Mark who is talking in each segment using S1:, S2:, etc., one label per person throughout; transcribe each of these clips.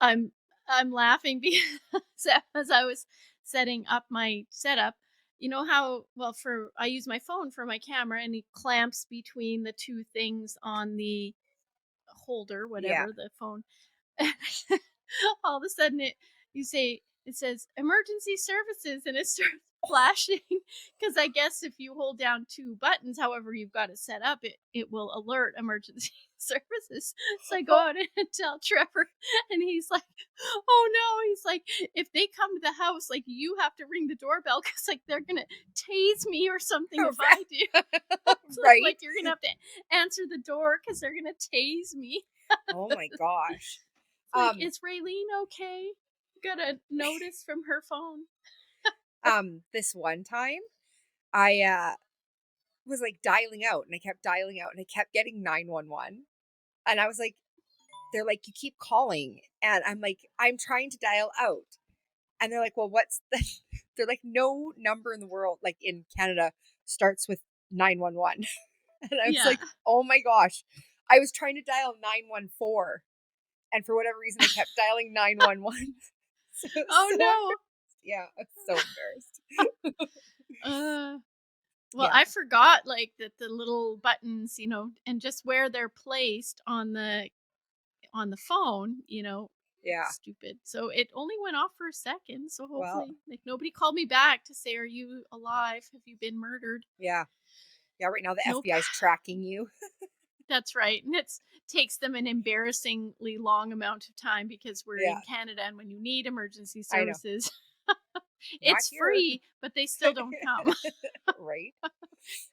S1: I'm I'm laughing because as I was setting up my setup, you know how well for I use my phone for my camera and it clamps between the two things on the holder,
S2: Yeah.
S1: whatever the phone. All of a sudden it says emergency services and it starts flashing because I guess if you hold down two buttons, however you've got it set up, it will alert emergency services. So I go out and tell Trevor, and he's like, "Oh no!" He's like, "If they come to the house, like you have to ring the doorbell because like they're gonna tase me or something if I do." So,
S2: Right?
S1: like you're gonna have to answer the door because they're gonna tase me.
S2: Oh my gosh.
S1: It's like,
S2: Um,
S1: is Raelene okay? Got a notice from her phone.
S2: this one time I was like dialing out and I kept dialing out and I kept getting 911. And I was like, they're like, you keep calling. And I'm like, I'm trying to dial out. And they're like, well, what's the they're like, no number in the world, like in Canada, starts with 911. And I was
S1: Yeah.
S2: like, oh my gosh. I was trying to dial 914. And for whatever reason, I kept dialing 911. So it was
S1: Oh
S2: so
S1: no.
S2: embarrassed. Yeah, I was so embarrassed.
S1: Uh well,
S2: Yeah,
S1: I forgot like that the little buttons, and just where they're placed on the phone,
S2: yeah.
S1: stupid. So it only went off for a second. So
S2: Well,
S1: hopefully, like nobody called me back to say, "Are you alive? Have you been murdered?"
S2: yeah. Yeah, right now the
S1: Nope.
S2: FBI is tracking you.
S1: That's right. And it takes them an embarrassingly long amount of time because we're
S2: Yeah,
S1: in Canada and when you need emergency
S2: I know.
S1: services,
S2: Not
S1: it's
S2: here.
S1: free, but they still don't come.
S2: Right?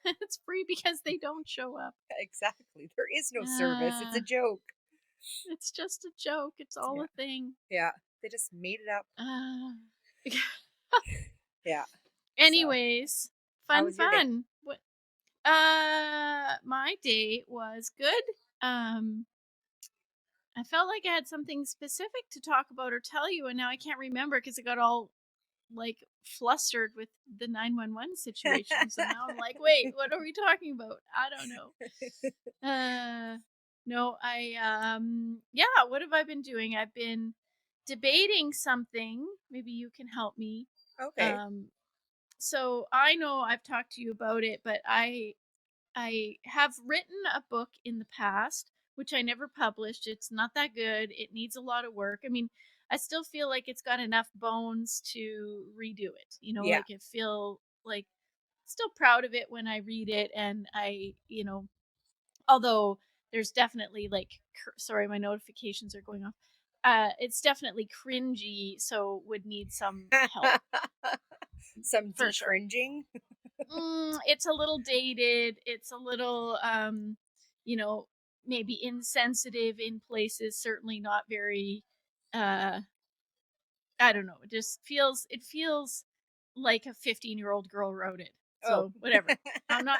S1: It's free because they don't show up.
S2: Exactly. There is no service. It's
S1: Uh,
S2: a joke.
S1: it's just a joke. It's all
S2: Yeah.
S1: a thing.
S2: Yeah. They just made it up.
S1: Uh,
S2: Yeah. So,
S1: anyways,
S2: how
S1: fun,
S2: was your day?
S1: fun. What? My day was good. Um, I felt like I had something specific to talk about or tell you, and now I can't remember because I got all like flustered with the 911 situation. So now I'm like, wait, what are we talking about? I don't know. No, yeah, what have I been doing? I've been debating something. Maybe you can help me.
S2: Okay.
S1: Um, so I know I've talked to you about it, but I have written a book in the past, which I never published. It's not that good. It needs a lot of work. I mean, I still feel like it's got enough bones to redo it.
S2: Yeah.
S1: Like I feel like still proud of it when I read it. And although there's definitely like, sorry, my notifications are going off. It's definitely cringy, so would need some help
S2: Some
S1: for sure.
S2: decringing.
S1: It's a little dated. It's a little, you know, maybe insensitive in places. Certainly not very. Uh, I don't know. It feels like a 15-year-old girl wrote it.
S2: Oh.
S1: So whatever. I'm not.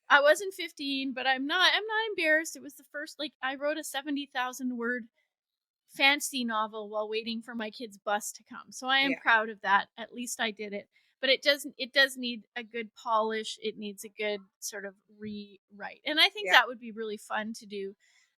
S1: I wasn't 15, but I'm not embarrassed. It was the first. Like I wrote a 70,000 word fantasy novel while waiting for my kid's bus to come. So I am
S2: Yeah.
S1: proud of that. At least I did it. But it does need a good polish. It needs a good sort of rewrite. And I think
S2: Yeah.
S1: that would be really fun to do.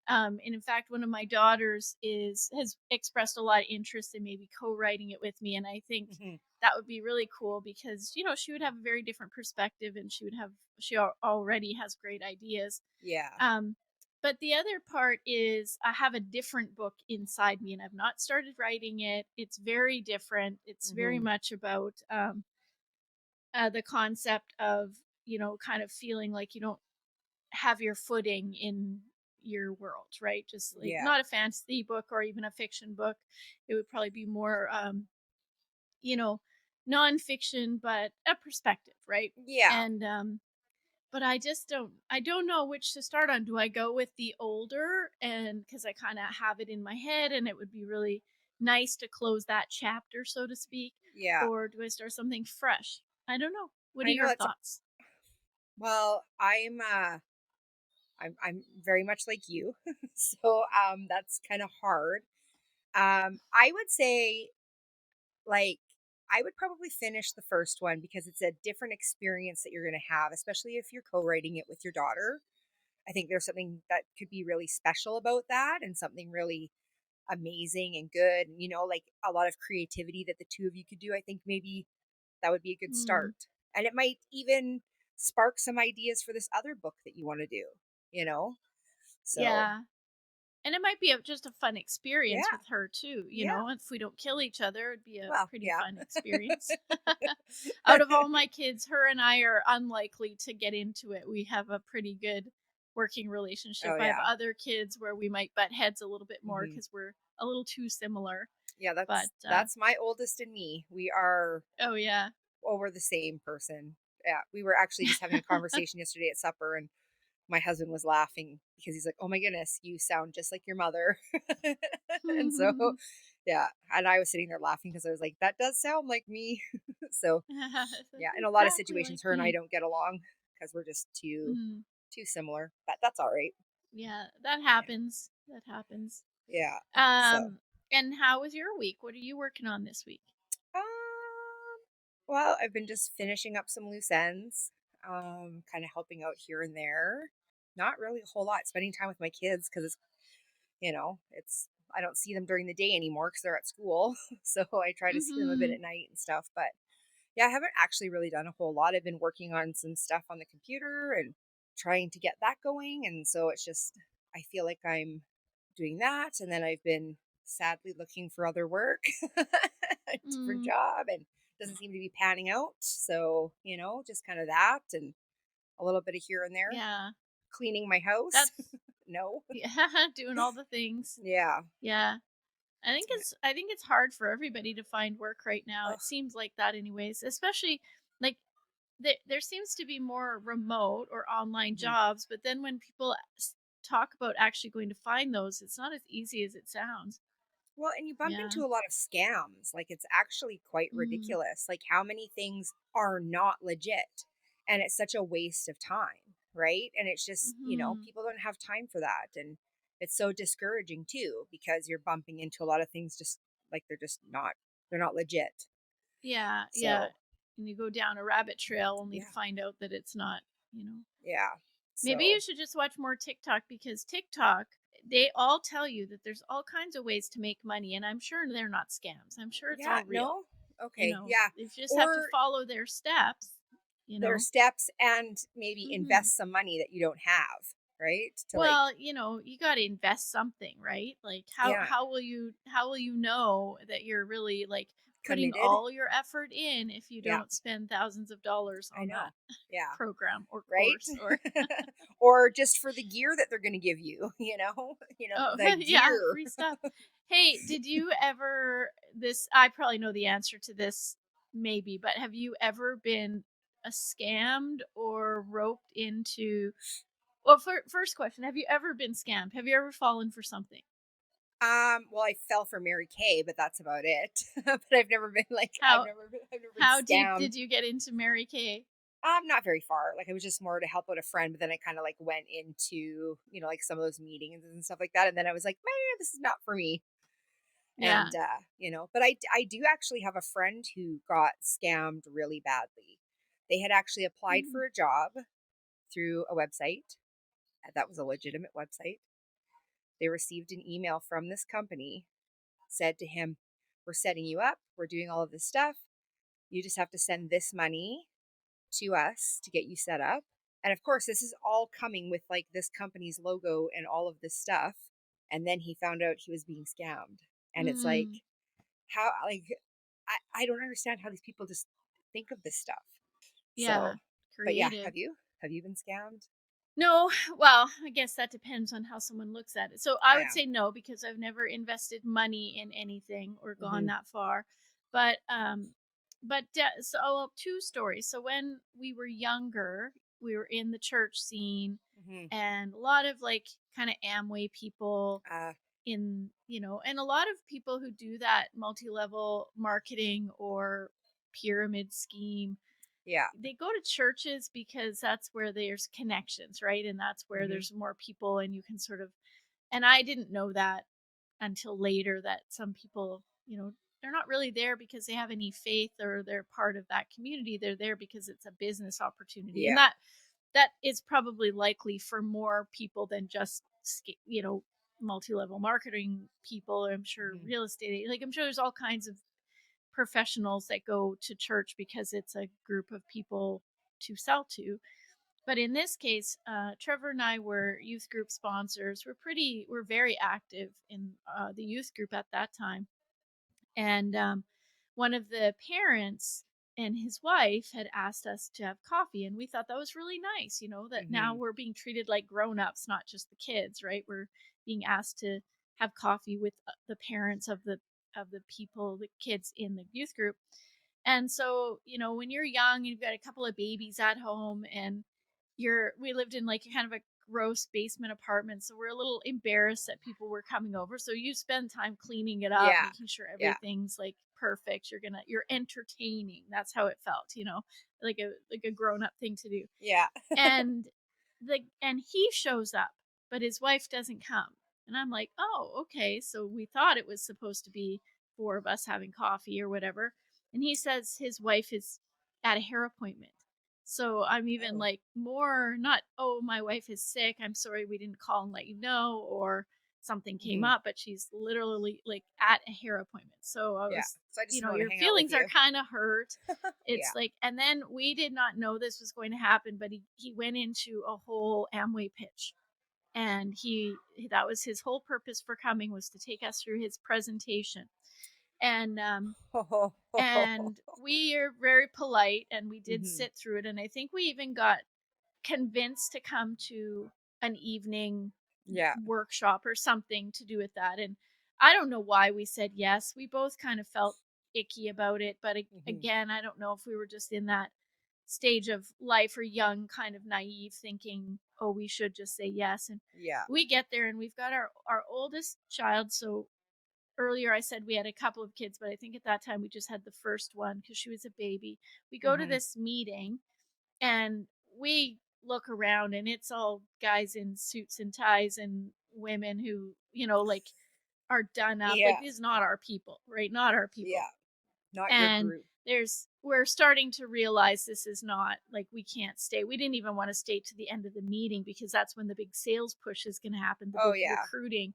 S1: And in fact, one of my daughters is has expressed a lot of interest in maybe co-writing it with me. And I think
S2: Hmm.
S1: that would be really cool because she would have a very different perspective, and she already has great ideas.
S2: Yeah.
S1: um, but the other part is I have a different book inside me and I've not started writing it. It's very different. It's very
S2: Hmm.
S1: much about the concept of, kind of feeling like you don't have your footing in your world, right? Just like
S2: Yeah.
S1: not a fantasy book or even a fiction book. It would probably be more, you know, nonfiction, but a perspective, right?
S2: Yeah.
S1: And but I don't know which to start on. Do I go with the older, and cuz I kind of have it in my head and it would be really nice to close that chapter, so to speak,
S2: Yeah.
S1: or do I start something fresh? I don't know. What are
S2: I know
S1: your
S2: that's a
S1: thoughts?
S2: well, I'm very much like you. So that's kind of hard. I would say like I would probably finish the first one because it's a different experience that you're going to have, especially if you're co-writing it with your daughter. I think there's something that could be really special about that and something really amazing and good, and like a lot of creativity that the two of you could do, I think maybe that would be a good
S1: Mm,
S2: start. And it might even spark some ideas for this other book that you want to do, you know? So,
S1: yeah. And it might be just a fun experience
S2: yeah,
S1: with her too,
S2: yeah.
S1: if we don't kill each other, it'd be a
S2: Well,
S1: pretty
S2: yeah.
S1: fun experience. Out of all my kids, her and I are unlikely to get into it. We have a pretty good working relationship.
S2: Oh,
S1: I have
S2: yeah.
S1: other kids where we might butt heads a little bit more
S2: Hmm.
S1: because we're a little too similar.
S2: Yeah,
S1: But
S2: that's my oldest and me. We are
S1: oh yeah.
S2: over the same person. Yeah, we were actually just having a conversation yesterday at supper, and my husband was laughing because he's like, "Oh my goodness, you sound just like your mother." And so, yeah, and I was sitting there laughing because I was like, "That does sound like me." So, yeah, in a lot of
S1: Exactly like
S2: situations, her and I
S1: me.
S2: don't get along because we're just
S1: Mm,
S2: too similar. But that's all right.
S1: yeah, that
S2: Yeah,
S1: happens. That happens.
S2: yeah. So,
S1: Um, and how was your week? What are you working on this week?
S2: well, I've been just finishing up some loose ends, kind of helping out here and there. Not really a whole lot. Spending time with my kids because it's I don't see them during the day anymore because they're at school. So I try to see them a bit
S1: Mm-hmm.
S2: at night and stuff. But yeah, I haven't actually really done a whole lot. I've been working on some stuff on the computer and trying to get that going. And so it's just, I feel like I'm doing that. And then I've been sadly looking for other work, a different
S1: Mm,
S2: job, and doesn't seem to be panning out. So, just kind of that and a little bit of here and there.
S1: yeah,
S2: Cleaning my house.
S1: that's
S2: No.
S1: yeah, doing all the things.
S2: Yeah.
S1: Yeah. I think it's hard for everybody to find work right now.
S2: Ugh.
S1: It seems like that anyways, especially like there seems to be more remote or online
S2: Mhm.
S1: jobs, but then when people talk about actually going to find those, it's not as easy as it sounds.
S2: Well, and you bump
S1: Yeah.
S2: into a lot of scams. Like, it's actually quite
S1: Mm.
S2: ridiculous. Like, how many things are not legit? And it's such a waste of time, right? And it's just,
S1: Mhm.
S2: people don't have time for that. And it's so discouraging too, because you're bumping into a lot of things just like they're not legit.
S1: Yeah, yeah.
S2: So,
S1: And you go down a rabbit trail only to
S2: yeah,
S1: find out that it's not, you know.
S2: yeah.
S1: Maybe you
S2: So,
S1: should just watch more TikTok because TikTok, they all tell you that there's all kinds of ways to make money, and I'm sure they're not scams. I'm sure it's
S2: yeah,
S1: all real.
S2: no, okay, yeah.
S1: You just have to
S2: Or
S1: follow their steps, you
S2: their
S1: know.
S2: steps and maybe
S1: Mhm.
S2: invest some money that you don't have, right? To like,
S1: Well, you got to invest something, right? Like how
S2: yeah,
S1: how will you know that you're really like putting
S2: committed.
S1: all your effort in if you
S2: Yeah,
S1: don't spend thousands of dollars
S2: I
S1: on that
S2: know. Yeah,
S1: program or
S2: right?
S1: course or
S2: Or just for the gear that they're going to give you,
S1: oh,
S2: the
S1: yeah,
S2: gear.
S1: free stuff. Hey, did you ever this I probably know the answer to this maybe, but have you ever been scammed or roped into well, first question, have you ever been scammed? Have you ever fallen for something?
S2: Well, I fell for Mary Kay, but that's about it. But I've never been like
S1: How
S2: I've never been
S1: how deep
S2: scammed.
S1: did you get into Mary Kay?
S2: Not very far. Like, it was just more to help out a friend, but then I kind of like went into, like some of those meetings and stuff like that, and then I was like, man, this is not for me.
S1: Yeah.
S2: And but I do actually have a friend who got scammed really badly. They had actually applied
S1: Mm,
S2: for a job through a website that was a legitimate website. They received an email from this company, said to him, "We're setting you up. We're doing all of this stuff. You just have to send this money to us to get you set up." And of course, this is all coming with like this company's logo and all of this stuff. And then he found out he was being scammed. And it's like,
S1: mm,
S2: how, like, I don't understand how these people just think of this stuff.
S1: yeah.
S2: So, but yeah,
S1: Creative.
S2: have you been scammed?
S1: No, well, I guess that depends on how someone looks at it. So
S2: Oh,
S1: I would
S2: yeah.
S1: say no because I've never invested money in anything or gone
S2: Hmm.
S1: that far. But so two stories. So when we were younger, we were in the church scene
S2: Hmm.
S1: and a lot of like kind of Amway people
S2: Uh,
S1: and a lot of people who do that multi-level marketing or pyramid scheme,
S2: yeah.
S1: they go to churches because that's where there's connections, right? And that's where
S2: Hmm.
S1: there's more people and you can sort of and I didn't know that until later that some people, they're not really there because they have any faith or they're part of that community. They're there because it's a business opportunity. And
S2: Yeah.
S1: that is probably likely for more people than just multi-level marketing people, I'm sure
S2: Mhm.
S1: real estate, like I'm sure there's all kinds of professionals that go to church because it's a group of people to sell to. But in this case, Trevor and I were youth group sponsors. We're very active in the youth group at that time. And one of the parents and his wife had asked us to have coffee, and we thought that was really nice, that now
S2: Mhm.
S1: we're being treated like grown-ups, not just the kids, right? We're being asked to have coffee with the parents of the people, the kids in the youth group. And so, when you're young and you've got a couple of babies at home, and we lived in like kind of a gross basement apartment, so we're a little embarrassed that people were coming over. So you spend time cleaning it up,
S2: Yeah.
S1: making sure
S2: Yeah.
S1: everything's like perfect. You're entertaining. That's how it felt, like a grown up thing to do.
S2: Yeah.
S1: And he shows up, but his wife doesn't come. And I'm like, "Oh, okay. So we thought it was supposed to be four of us having coffee or whatever." And he says his wife is at a hair appointment. So I'm even
S2: Oh.
S1: like more not, "Oh, my wife is sick. I'm sorry we didn't call and let you know," or something came
S2: Mhm.
S1: up, but she's literally like at a hair appointment. So I
S2: Yeah.
S1: was,
S2: So I just want to
S1: your
S2: hang out with
S1: feelings are
S2: you.
S1: kind of hurt.
S2: Yeah.
S1: It's like, and then we did not know this was going to happen, but he went into a whole Amway pitch, and that was his whole purpose for coming, was to take us through his presentation. And we are very polite, and we did
S2: Mhm.
S1: sit through it, and I think we even got convinced to come to an evening
S2: Yeah.
S1: workshop or something to do with that. And I don't know why we said yes. We both kind of felt icky about it, but
S2: Mhm.
S1: again, I don't know if we were just in that stage of life or young, kind of naive, thinking, "Oh, we should just say yes." And
S2: Yeah.
S1: we get there, and we've got our oldest child. So earlier I said we had a couple of kids, but I think at that time we just had the first one because she was a baby. We go to
S2: Mhm.
S1: this meeting, and we look around, and it's all guys in suits and ties and women who, like, are done up. Like,
S2: Yeah.
S1: these not our people, right? Not our people.
S2: Yeah. Not your
S1: And
S2: group.
S1: we're starting to realize this is not like, we can't stay. We didn't even want to stay to the end of the meeting because that's when the big sales push is going to happen, the
S2: Oh
S1: big
S2: yeah.
S1: recruiting.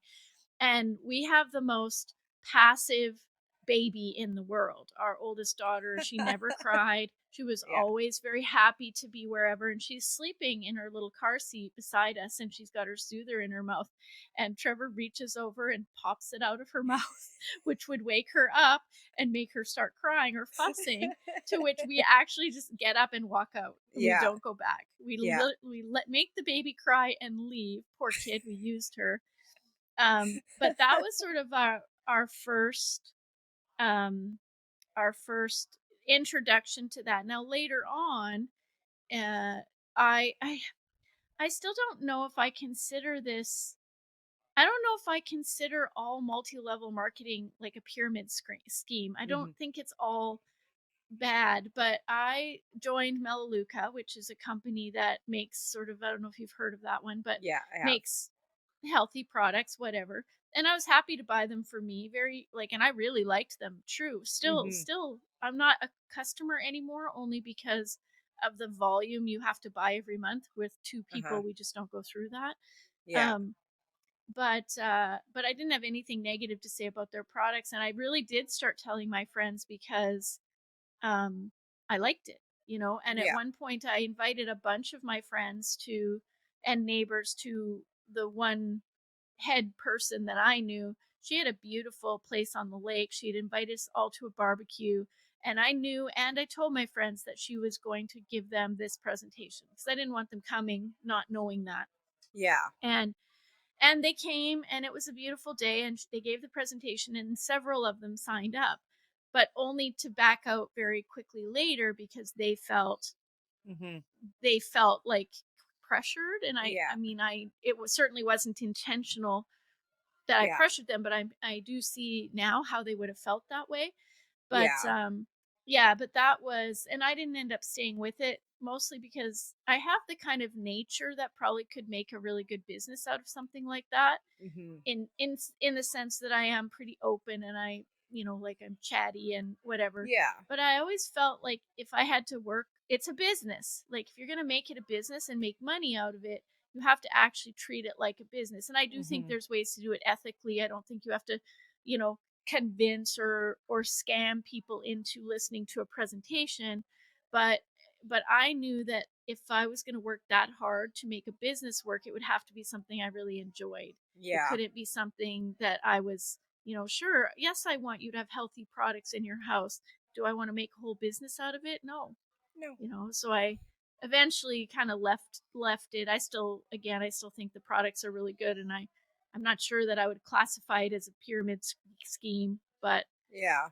S1: And we have the most passive baby in the world. Our oldest daughter, she never cried. She was
S2: Yeah.
S1: always very happy to be wherever, and she's sleeping in her little car seat beside us, and she's got her soother in her mouth. And Trevor reaches over and pops it out of her mouth, which would wake her up and make her start crying or fussing. To which we actually just get up and walk out. We
S2: Yeah.
S1: don't go back.
S2: Yeah.
S1: We let make the baby cry and leave. Poor kid, we used her. But that was sort of our first um, our first introduction to that. Now later on, uh, I I I still don't know if I consider this. I don't know if I consider all multi-level marketing like a pyramid scheme. I don't
S2: Mhm.
S1: think it's all bad, but I joined Melaleuca, which is a company that makes sort of, I don't know if you've heard of that one, but
S2: Yeah, I have.
S1: makes healthy products, whatever. And I was happy to buy them for me. Very like, and I really liked them. True.
S2: Mhm.
S1: Still, I'm not a customer anymore, only because of the volume you have to buy every month. With two
S2: Uh-huh.
S1: people, we just don't go through that.
S2: Yeah.
S1: Um, but I didn't have anything negative to say about their products, and I really did start telling my friends because um, I liked it, And at
S2: Yeah.
S1: one point, I invited a bunch of my friends to and neighbors to the one head person that I knew. She had a beautiful place on the lake. She had invited us all to a barbecue. And I knew, and I told my friends that she was going to give them this presentation because I didn't want them coming not knowing that.
S2: Yeah.
S1: And they came, and it was a beautiful day, and they gave the presentation, and several of them signed up, but only to back out very quickly later because
S2: Mhm.
S1: they felt like pressured. And
S2: Yeah.
S1: I mean, certainly wasn't intentional that I
S2: Yeah.
S1: pressured them, but I do see now how they would have felt that way. But
S2: Yeah.
S1: yeah, but that was, and I didn't end up staying with it, mostly because I have the kind of nature that probably could make a really good business out of something like that,
S2: Mhm.
S1: in the sense that I am pretty open, and like, I'm chatty and whatever.
S2: Yeah.
S1: But I always felt like if I had to work, it's a business. Like, if you're going to make it a business and make money out of it, you have to actually treat it like a business. And I do think
S2: Mhm.
S1: there's ways to do it ethically. I don't think you have to, you know, convince or scam people into listening to a presentation, but I knew that if I was going to work that hard to make a business work, it would have to be something I really enjoyed. It
S2: Yeah.
S1: couldn't be something that I was, sure, yes, I want you to have healthy products in your house. Do I want to make a whole business out of it? No.
S2: No.
S1: So I eventually kind of left it. I still think the products are really good, and I'm not sure that I would classify it as a pyramid scheme, but
S2: Yeah.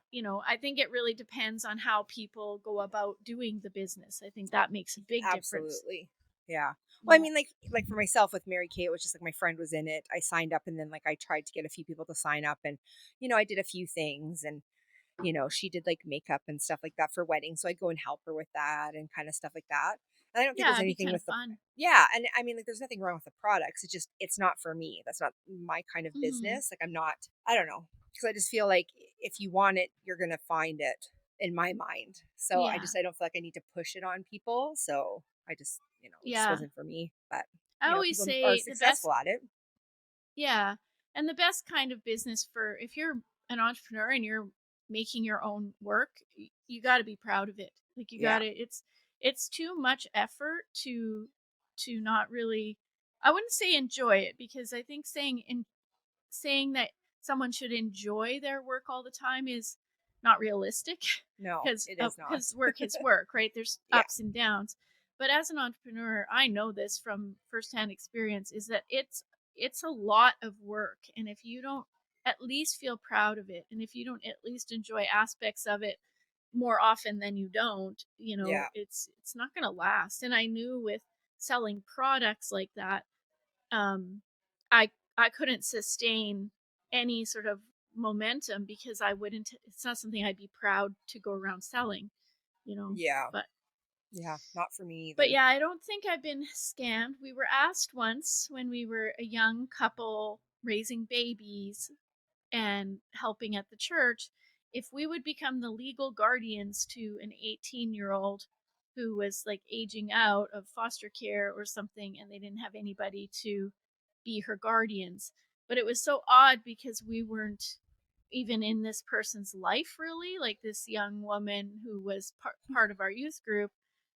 S1: I think it really depends on how people go about doing the business. I think that makes a big difference.
S2: Absolutely. Yeah. Well, I
S1: Yeah.
S2: mean, like for myself with Mary Kay, it was just like my friend was in it. I signed up, and then like I tried to get a few people to sign up, and I did a few things, and she did like makeup and stuff like that for weddings, so I'd go and help her with that and kind of stuff like that. And I don't think
S1: Yeah,
S2: there's
S1: it'd be
S2: anything
S1: kind of
S2: with the
S1: fun.
S2: yeah, and I mean like there's nothing wrong with the products. It's not for me. That's not my kind of
S1: Mhm.
S2: business. Like I'm not. I don't know because I just feel like if you want it, you're gonna find it in my mind. So
S1: Yeah.
S2: I don't feel like I need to push it on people. So I just it just
S1: Yeah.
S2: wasn't for me. But
S1: I always
S2: people are
S1: say the best
S2: successful at it.
S1: Yeah. And the best kind of business for if you're an entrepreneur and you're making your own work, you got to be proud of it. Like you got
S2: Yeah.
S1: to it's too much effort to not really, I wouldn't say enjoy it, because I think saying that someone should enjoy their work all the time is not realistic
S2: No,
S1: because
S2: it is not.
S1: work is work, right? There's
S2: Yeah.
S1: ups and downs. But as an entrepreneur, I know this from firsthand experience, is that it's a lot of work, and if you don't at least feel proud of it, and if you don't at least enjoy aspects of it more often than you don't,
S2: Yeah.
S1: it's not going to last. And I knew with selling products like that, um, I I couldn't sustain any sort of momentum because I wouldn't. It's not something I'd be proud to go around selling, you know.
S2: Yeah.
S1: But
S2: Yeah. Not for me
S1: but
S2: either.
S1: yeah, I don't think I've been scammed. We were asked once when we were a young couple raising babies and helping at the church if we would become the legal guardians to an 18-year-old who was like aging out of foster care or something, and they didn't have anybody to be her guardians. But it was so odd because we weren't even in this person's life, really. Like this young woman who was part of our youth group,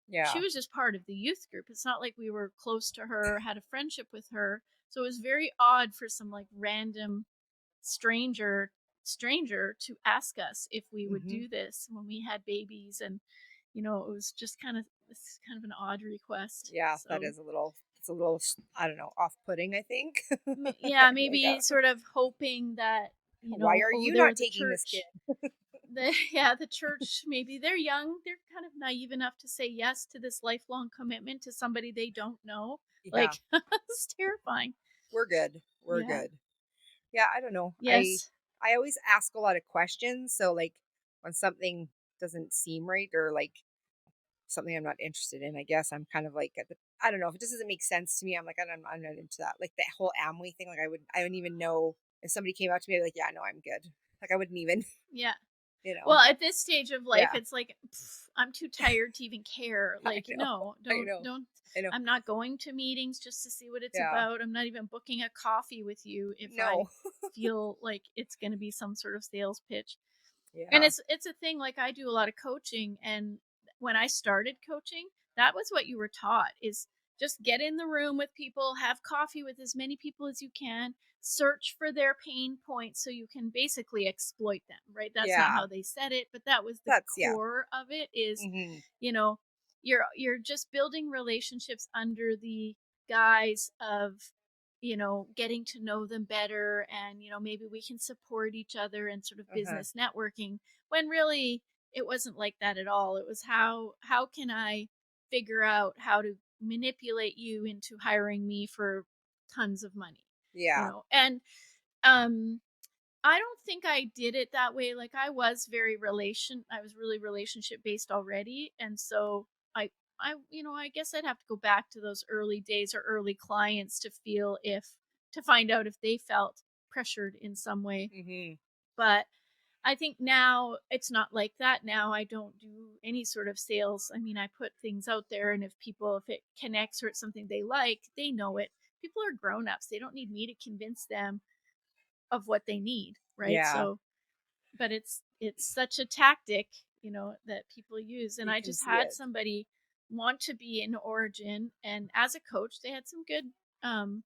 S1: she
S2: Yeah.
S1: was just part of the youth group. It's not like we were close to her, had a friendship with her. So it was very odd for some like random stranger to ask us if we would
S2: Hmm.
S1: do this when we had babies. And it was just kind of an odd request.
S2: Yeah, that
S1: So
S2: is a little. It's a little. I don't know, off-putting. I think.
S1: yeah,
S2: Like,
S1: maybe sort of hoping that,
S2: why are
S1: oh,
S2: you
S1: they're
S2: not
S1: the
S2: taking this kid?
S1: church. The church, maybe they're young, they're kind of naive enough to say yes to this lifelong commitment to somebody they don't know.
S2: Yeah,
S1: Like it's terrifying.
S2: we're good. We're
S1: Yeah.
S2: good. Yeah, I don't know.
S1: Yes.
S2: I always ask a lot of questions. So like when something doesn't seem right or like something I'm not interested in, I guess I'm kind of like I don't know if it just doesn't make sense to me. I'm not into that. Like the whole Amway thing. Like I wouldn't even know if somebody came out to me I'd be like, yeah, no, I'm good. Like I wouldn't even,
S1: Yeah.
S2: you know.
S1: Well, at this stage of life,
S2: Yeah,
S1: it's like, I'm too tired to even care.
S2: I
S1: Like,
S2: know.
S1: no,
S2: I know.
S1: don't.
S2: I know.
S1: I'm not going to meetings just to see what it's
S2: Yeah.
S1: about. I'm not even booking a coffee with you if I
S2: No.
S1: feel like it's going to be some sort of sales pitch. And
S2: Yeah.
S1: it's a thing, like I do a lot of coaching, and when I started coaching, that was what you were taught, is just get in the room with people, have coffee with as many people as you can, search for their pain points so you can basically exploit them, right? That's not
S2: Yeah.
S1: how they said it, but that was the
S2: Yeah.
S1: core of it, is,
S2: Mhm.
S1: you know, you're just building relationships under the guise of, getting to know them better, and maybe we can support each other and sort of
S2: Uh-huh.
S1: business networking, when really it wasn't like that at all. It was how can I figure out how to manipulate you into hiring me for tons of money,
S2: Yeah.
S1: and um I don't think I did it that way. Like I was really relationship based already. And so I guess I'd have to go back to those early days or early clients to find out if they felt pressured in some way.
S2: Mhm.
S1: But I think now it's not like that. Now I don't do any sort of sales. I mean, I put things out there, and if it connects or it's something they like, they know it. People are grown ups. They don't need me to convince them of what they need, right?
S2: Yeah,
S1: So, but it's such a tactic, that people use. And
S2: you
S1: I
S2: can
S1: just
S2: see
S1: had
S2: it.
S1: somebody want to be in Origin, and as a coach, they had some good um,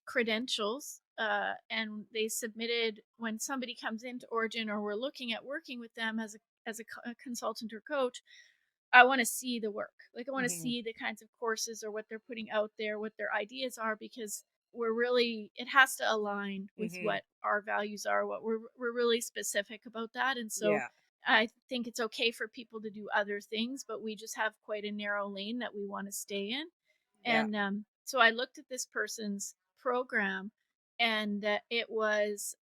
S1: credentials. And they submitted when somebody comes into Origin, or we're looking at working with them as a consultant or coach. I want to see the work. Like I want to
S2: Hmm.
S1: see the kinds of courses or what they're putting out there, what their ideas are, because it has to align with
S2: Hmm.
S1: what our values are, what we're really specific about that. And so
S2: Yeah,
S1: I think it's okay for people to do other things, but we just have quite a narrow lane that we want to stay in.
S2: yeah.
S1: And so I looked at this person's program, and it was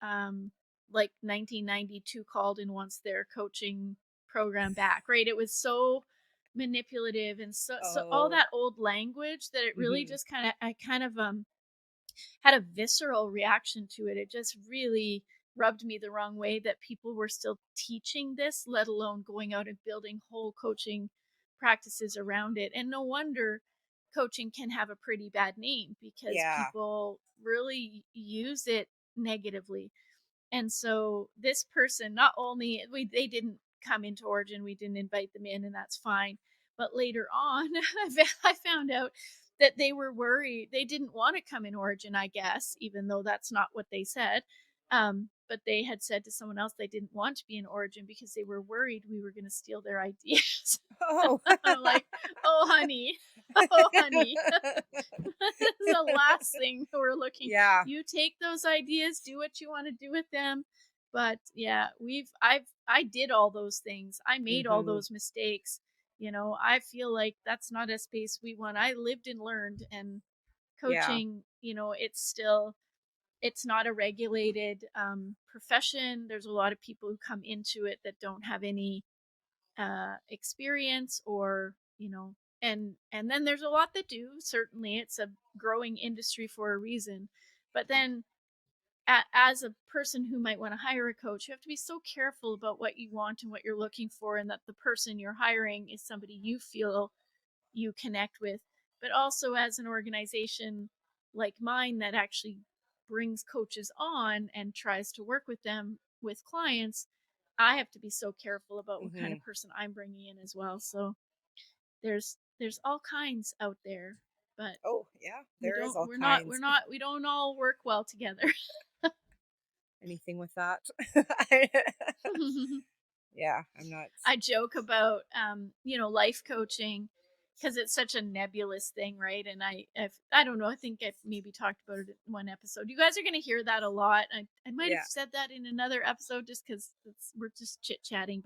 S1: like 1992 called and wants their coaching program back, right? It was so manipulative, and so all
S2: Oh.
S1: that old language that it really
S2: Hmm.
S1: just I kind of had a visceral reaction to it. It just really rubbed me the wrong way that people were still teaching this, let alone going out and building whole coaching practices around it. And no wonder coaching can have a pretty bad name, because
S2: Yeah.
S1: people really use it negatively. And so this person, not only they didn't come into Origin, we didn't invite them in, and that's fine. But later on, I found out that they were worried. They didn't want to come in Origin, I guess, even though that's not what they said. But they had said to someone else they didn't want to be in Origin because they were worried we were going to steal their ideas.
S2: Oh.
S1: I'm like, oh, honey, oh, honey. This is the last thing we're looking.
S2: Yeah.
S1: You take those ideas, do what you want to do with them. But yeah, I did all those things. I made all
S2: Hmm.
S1: those mistakes. I feel like that's not a space we want. I lived and learned, and
S2: Yeah.
S1: coaching, it's not a regulated profession. There's a lot of people who come into it that don't have any experience, or and then there's a lot that do. Certainly it's a growing industry for a reason, but then as a person who might want to hire a coach, you have to be so careful about what you want and what you're looking for, and that the person you're hiring is somebody you feel you connect with. But also, as an organization like mine that actually brings coaches on and tries to work with them with clients, I have to be so careful about what kind
S2: Hmm.
S1: of person I'm bringing in as well. So there's all kinds out there, but
S2: Oh, yeah.
S1: we
S2: There is
S1: don't
S2: all kinds.
S1: we don't all work well together.
S2: Anything with that? Yeah, I'm not.
S1: I joke about life coaching, because it's such a nebulous thing, right? And I don't know, I think I've maybe talked about it in one episode. You guys are going to hear that a lot. I might have
S2: Yeah.
S1: said that in another episode just because we're just chit chatting,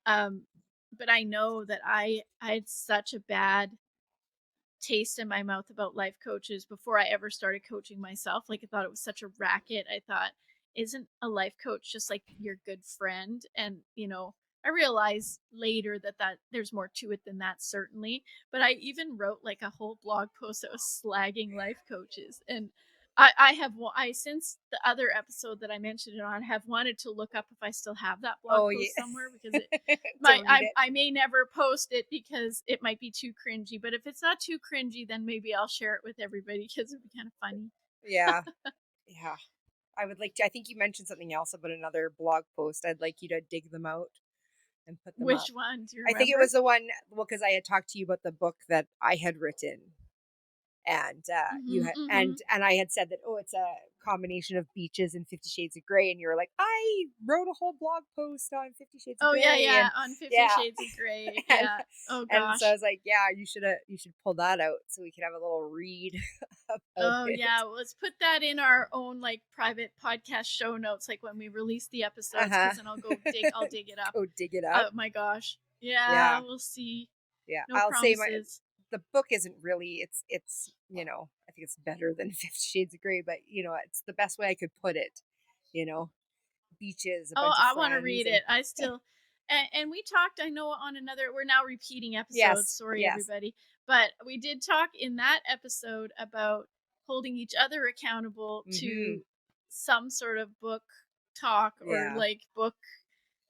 S1: um but I know that I had such a bad taste in my mouth about life coaches before I ever started coaching myself. Like I thought it was such a racket. I thought, isn't a life coach just like your good friend? And I realized later that there's more to it than that, certainly. But I even wrote like a whole blog post that was slagging life coaches. And I since the other episode that I mentioned it on, have wanted to look up if I still have that blog
S2: Oh, yeah.
S1: post somewhere, because it
S2: To
S1: my
S2: read it.
S1: I may never post it because it might be too cringy. But if it's not too cringy, then maybe I'll share it with everybody because it'd be kind of funny.
S2: Yeah. Yeah. I would like to. I think you mentioned something else about another blog post. I'd like you to dig them out and put them
S1: Which
S2: up.
S1: one? Do you
S2: I think it
S1: remember?
S2: was the one, well, because I had talked to you about the book that I had written, and you
S1: Mm-hmm,
S2: had,
S1: mm-hmm.
S2: and I had said that, oh, it's a combination of beaches and 50 Shades of Grey, and you were like, I wrote a whole blog post on 50 Shades of
S1: Oh yeah,
S2: Grey,
S1: yeah.
S2: and
S1: On 50
S2: yeah,
S1: Shades of Grey.
S2: and
S1: Yeah. Oh
S2: so I
S1: gosh.
S2: was like, yeah, you should pull that out so we could have a little read about
S1: Oh
S2: it.
S1: yeah. Let's put that in our own like private podcast show notes, like when we release the episodes,
S2: Uh-huh.
S1: because then I'll dig it up.
S2: Go dig it up.
S1: Oh my gosh. Yeah,
S2: Yeah.
S1: we'll see.
S2: Yeah.
S1: No
S2: I'll say
S1: promises.
S2: the book isn't really, I think it's better than 50 Shades of Grey, but it's the best way I could put it, you know, beaches, a
S1: Oh,
S2: bunch of
S1: I want to
S2: friends,
S1: read
S2: and
S1: it. I still, and we talked, I know, on another, we're now repeating episodes.
S2: yes,
S1: Sorry,
S2: yes.
S1: everybody. But we did talk in that episode about holding each other accountable
S2: Mhm.
S1: to some sort of book talk or
S2: Yeah.
S1: like book,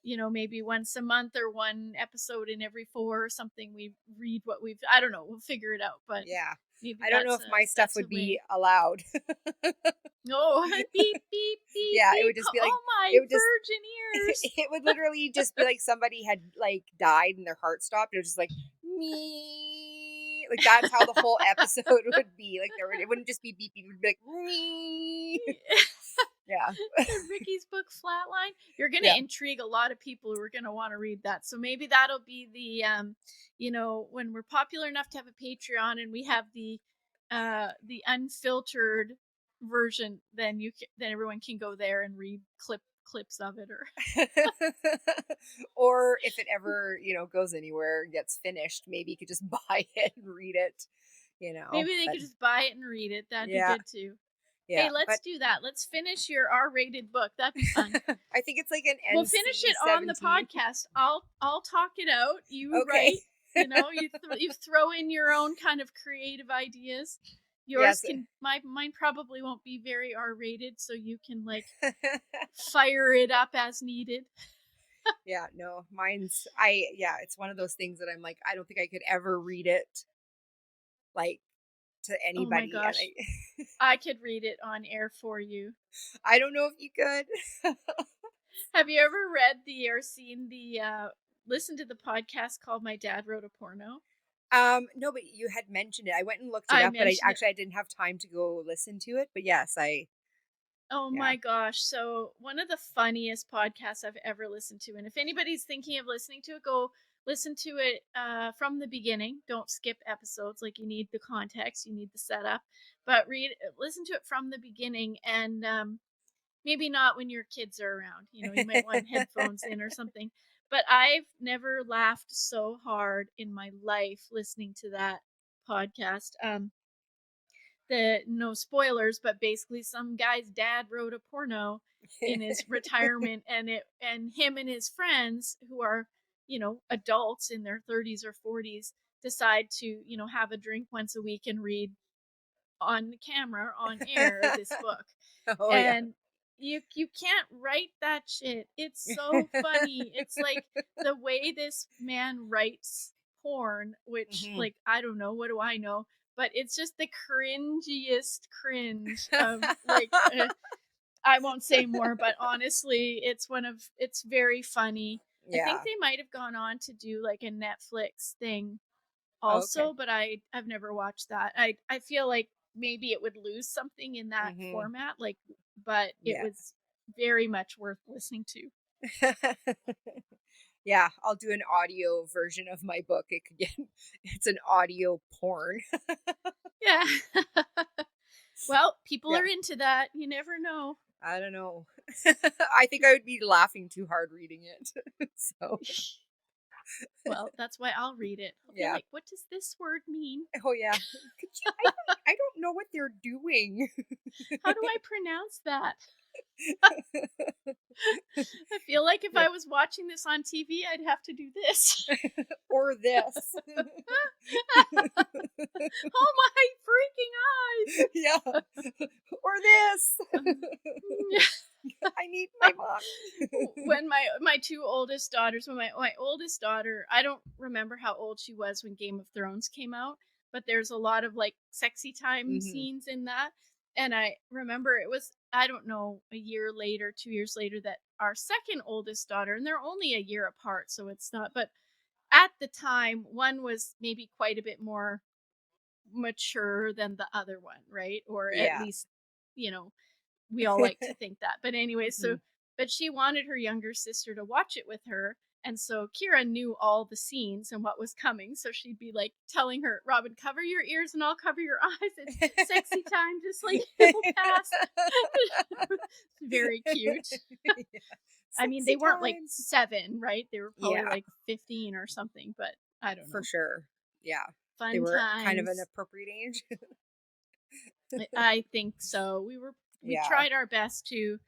S1: maybe once a month or one episode in every four or something. We read what we've, I don't know, we'll figure it out, but
S2: Yeah.
S1: maybe
S2: I don't know if my stuff
S1: that's a
S2: would be
S1: way.
S2: allowed.
S1: Oh, beep, beep, beep,
S2: Yeah, it would
S1: beep.
S2: just be like
S1: Oh, my
S2: it would just
S1: virgin ears.
S2: it would literally just be like somebody had like died and their heart stopped. It was just like me. Like that's how the whole episode would be. Like it wouldn't just be beep beep, it would be like me. Yeah.
S1: The Ricky's book Flatline. You're going to
S2: Yeah.
S1: intrigue a lot of people who are going to want to read that. So maybe that'll be when we're popular enough to have a Patreon and we have the unfiltered version, then then everyone can go there and read clips of it, or
S2: Or if it ever, goes anywhere and gets finished, maybe you could just buy it and read it.
S1: maybe they
S2: But
S1: could just buy it and read it. That'd be
S2: yeah,
S1: good too.
S2: yeah.
S1: Hey, let's
S2: But
S1: do that. Let's finish your R-rated book. That'd be fun.
S2: I think it's like an
S1: We'll finish
S2: NC
S1: it on the
S2: 17.
S1: podcast. I'll talk it out. You
S2: Okay.
S1: write. You throw in your own kind of creative ideas. Yours
S2: Yes.
S1: can mine probably won't be very R-rated, so you can like fire it up as needed.
S2: Yeah, no, yeah, it's one of those things that I'm like, I don't think I could ever read it like to
S1: Oh my
S2: anybody. And
S1: gosh, I could read it on air for you.
S2: I don't know if you could.
S1: Have you ever read or seen listened to the podcast called My Dad Wrote a Porno?
S2: No, but you had mentioned it. I went and looked it
S1: I
S2: up, but
S1: mentioned it.
S2: I didn't have time to go listen to it. But yes,
S1: Oh
S2: yeah.
S1: my gosh. So, one of the funniest podcasts I've ever listened to. And if anybody's thinking of listening to it, go listen to it from the beginning. Don't skip episodes. Like, you need the context, you need the setup. But listen to it from the beginning. And maybe not when your kids are around. You might want headphones in or something. But I've never laughed so hard in my life listening to that podcast. The no spoilers, but basically some guy's dad wrote a porno in his retirement, and him and his friends, who are adults in their 30s or 40s, decide to have a drink once a week and read on the camera on air this book.
S2: Oh yeah.
S1: And you can't write that shit. It's so funny. It's like the way this man writes porn, which,
S2: Mhm.
S1: like, I don't know, what do I know, but it's just the cringiest cringe of like I won't say more, but honestly, it's very funny. I think
S2: Yeah.
S1: they might have gone on to do like a Netflix thing
S2: Oh, okay.
S1: also, but I've never watched that. I feel like maybe it would lose something in that
S2: Mhm.
S1: format, like, but it
S2: Yeah.
S1: was very much worth listening to.
S2: Yeah, I'll do an audio version of my book. It's an audio porn.
S1: Yeah. Well, people
S2: Yeah,
S1: are into that. You never know.
S2: I don't know. I think I would be laughing too hard reading it. So,
S1: Well, that's why I'll read it. I'll be
S2: yeah.
S1: like, what does this word mean?
S2: Oh yeah. I don't know what they're doing.
S1: How do I pronounce that? I feel like if
S2: Yeah.
S1: I was watching this on TV, I'd have to do this.
S2: Or this.
S1: Oh, my freaking eyes.
S2: Yeah. Or this. I need my mom.
S1: When my two oldest daughters, when my oldest daughter, I don't remember how old she was when Game of Thrones came out, but there's a lot of like sexy time
S2: Hmm.
S1: scenes in that. And I remember it was, I don't know, a year later, 2 years later, that our second oldest daughter, and they're only a year apart, so it's not, but at the time one was maybe quite a bit more mature than the other one, right? Or at
S2: Yeah.
S1: least, you know, we all like to think that. But anyway, so
S2: Mhm.
S1: but she wanted her younger sister to watch it with her. And so Kira knew all the scenes and what was coming. So she'd be like telling her, Robin, cover your ears and I'll cover your eyes. It's sexy time, just like it'll pass. Very cute.
S2: Yeah.
S1: I mean,
S2: Sexy
S1: they weren't like
S2: time.
S1: 7, right? They were probably
S2: Yeah,
S1: like 15 or something, but I don't
S2: for
S1: know.
S2: sure. Yeah. They
S1: Fun
S2: were kind of an
S1: times.
S2: appropriate age.
S1: I think so. We
S2: Yeah.
S1: tried our best to,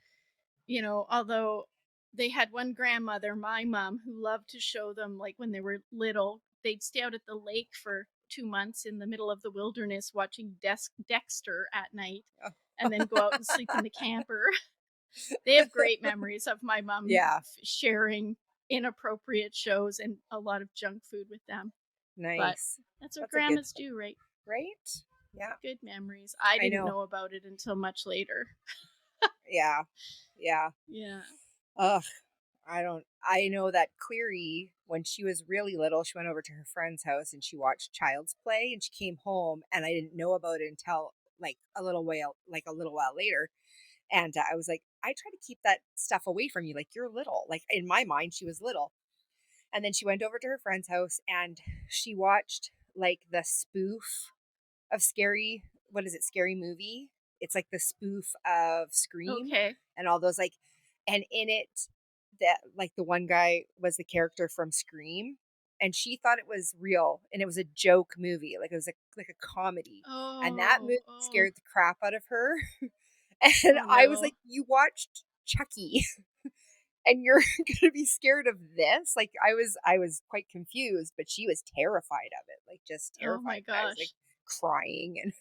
S1: although they had one grandmother, my mom, who loved to show them, like, when they were little, they'd stay out at the lake for 2 months in the middle of the wilderness watching Dexter at night,
S2: Oh.
S1: and then go out and sleep in the camper. They have great memories of my mom
S2: Yeah,
S1: sharing inappropriate shows and a lot of junk food with them. But
S2: nice.
S1: that's what
S2: That's a good
S1: grandmas
S2: thing,
S1: do, right?
S2: right? Yeah,
S1: Good memories. I
S2: I
S1: didn't
S2: know.
S1: know about it until much later.
S2: Yeah, yeah.
S1: Yeah.
S2: Ugh, I know that Cleary, when she was really little, she went over to her friend's house and she watched Child's Play and she came home and I didn't know about it until like a little while later. And I was like, I try to keep that stuff away from you. Like, you're little. Like, in my mind, she was little. And then she went over to her friend's house and she watched like the spoof of Scary, what is it, Scary Movie? It's like the spoof of Scream
S1: Okay.
S2: and all those like, and in it, that like the one guy was the character from Scream, and she thought it was real and it was a joke movie, like it was like a comedy, and that
S1: Oh,
S2: movie
S1: oh,
S2: scared the crap out of her. And
S1: oh
S2: I was
S1: no.
S2: like, "You watched Chucky, and you're gonna be scared of this?" Like I was quite confused, but she was terrified of it, like just
S1: Oh my
S2: terrified. And I was like
S1: gosh.
S2: crying and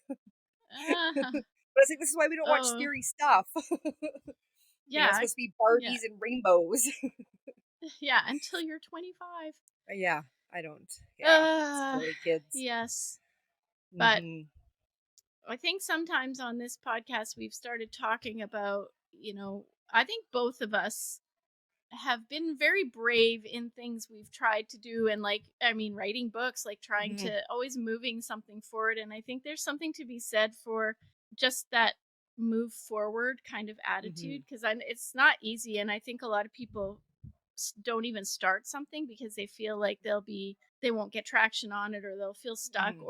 S1: Ah,
S2: but I was like, this is why we don't watch
S1: oh,
S2: scary stuff. It's
S1: yeah.
S2: supposed to be
S1: Yeah.
S2: Barbies and rainbows.
S1: Yeah, until you're 25.
S2: Yeah, I don't. Yeah,
S1: Uh,
S2: silly kids.
S1: yes. But
S2: Mhm.
S1: I think sometimes on this podcast we've started talking about, I think both of us have been very brave in things we've tried to do, and like, I mean, writing books, like trying
S2: Mhm.
S1: to always moving something forward. And I think there's something to be said for just that move forward kind of attitude,
S2: Mhm.
S1: because it's not easy. And I think a lot of people don't even start something because they feel like they won't get traction on it, or they'll feel stuck,
S2: Mhm.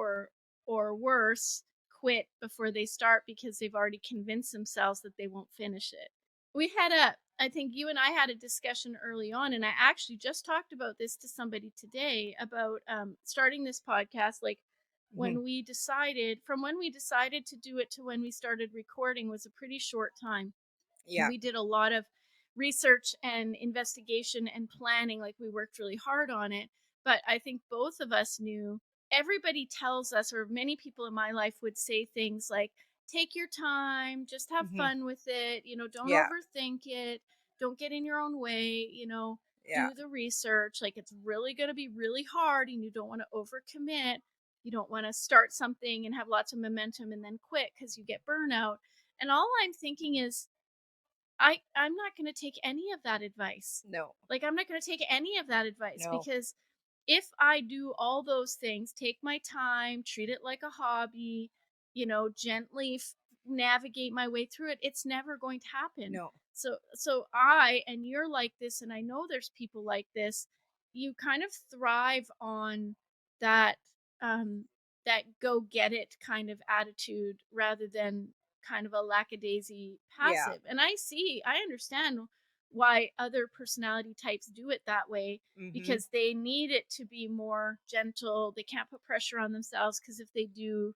S1: or worse, quit before they start because they've already convinced themselves that they won't finish it. We had a I think you and I had a discussion early on, and I actually just talked about this to somebody today about starting this podcast. Like,
S2: Mhm.
S1: when we decided to do it to when we started recording was a pretty short time.
S2: Yeah.
S1: We did a lot of research and investigation and planning. Like, we worked really hard on it. But I think both of us knew, everybody tells us, or many people in my life would say things like, take your time, just have
S2: Mhm.
S1: fun with it, don't
S2: Yeah.
S1: overthink it, don't get in your own way,
S2: Yeah.
S1: do the research. Like, it's really going to be really hard and you don't want to overcommit. You don't want to start something and have lots of momentum and then quit because you get burnout. And all I'm thinking is, I'm not going to take any of that advice.
S2: No.
S1: Like, I'm not going to take any of that advice,
S2: No.
S1: because if I do all those things, take my time, treat it like a hobby, gently navigate my way through it, it's never going to happen.
S2: No.
S1: So and you're like this, and I know there's people like this. You kind of thrive on that, um that go get it kind of attitude, rather than kind of a lackadaisy
S2: Yeah.
S1: passive. And I understand why other personality types do it that way,
S2: Mhm.
S1: because they need it to be more gentle. They can't put pressure on themselves, because if they do,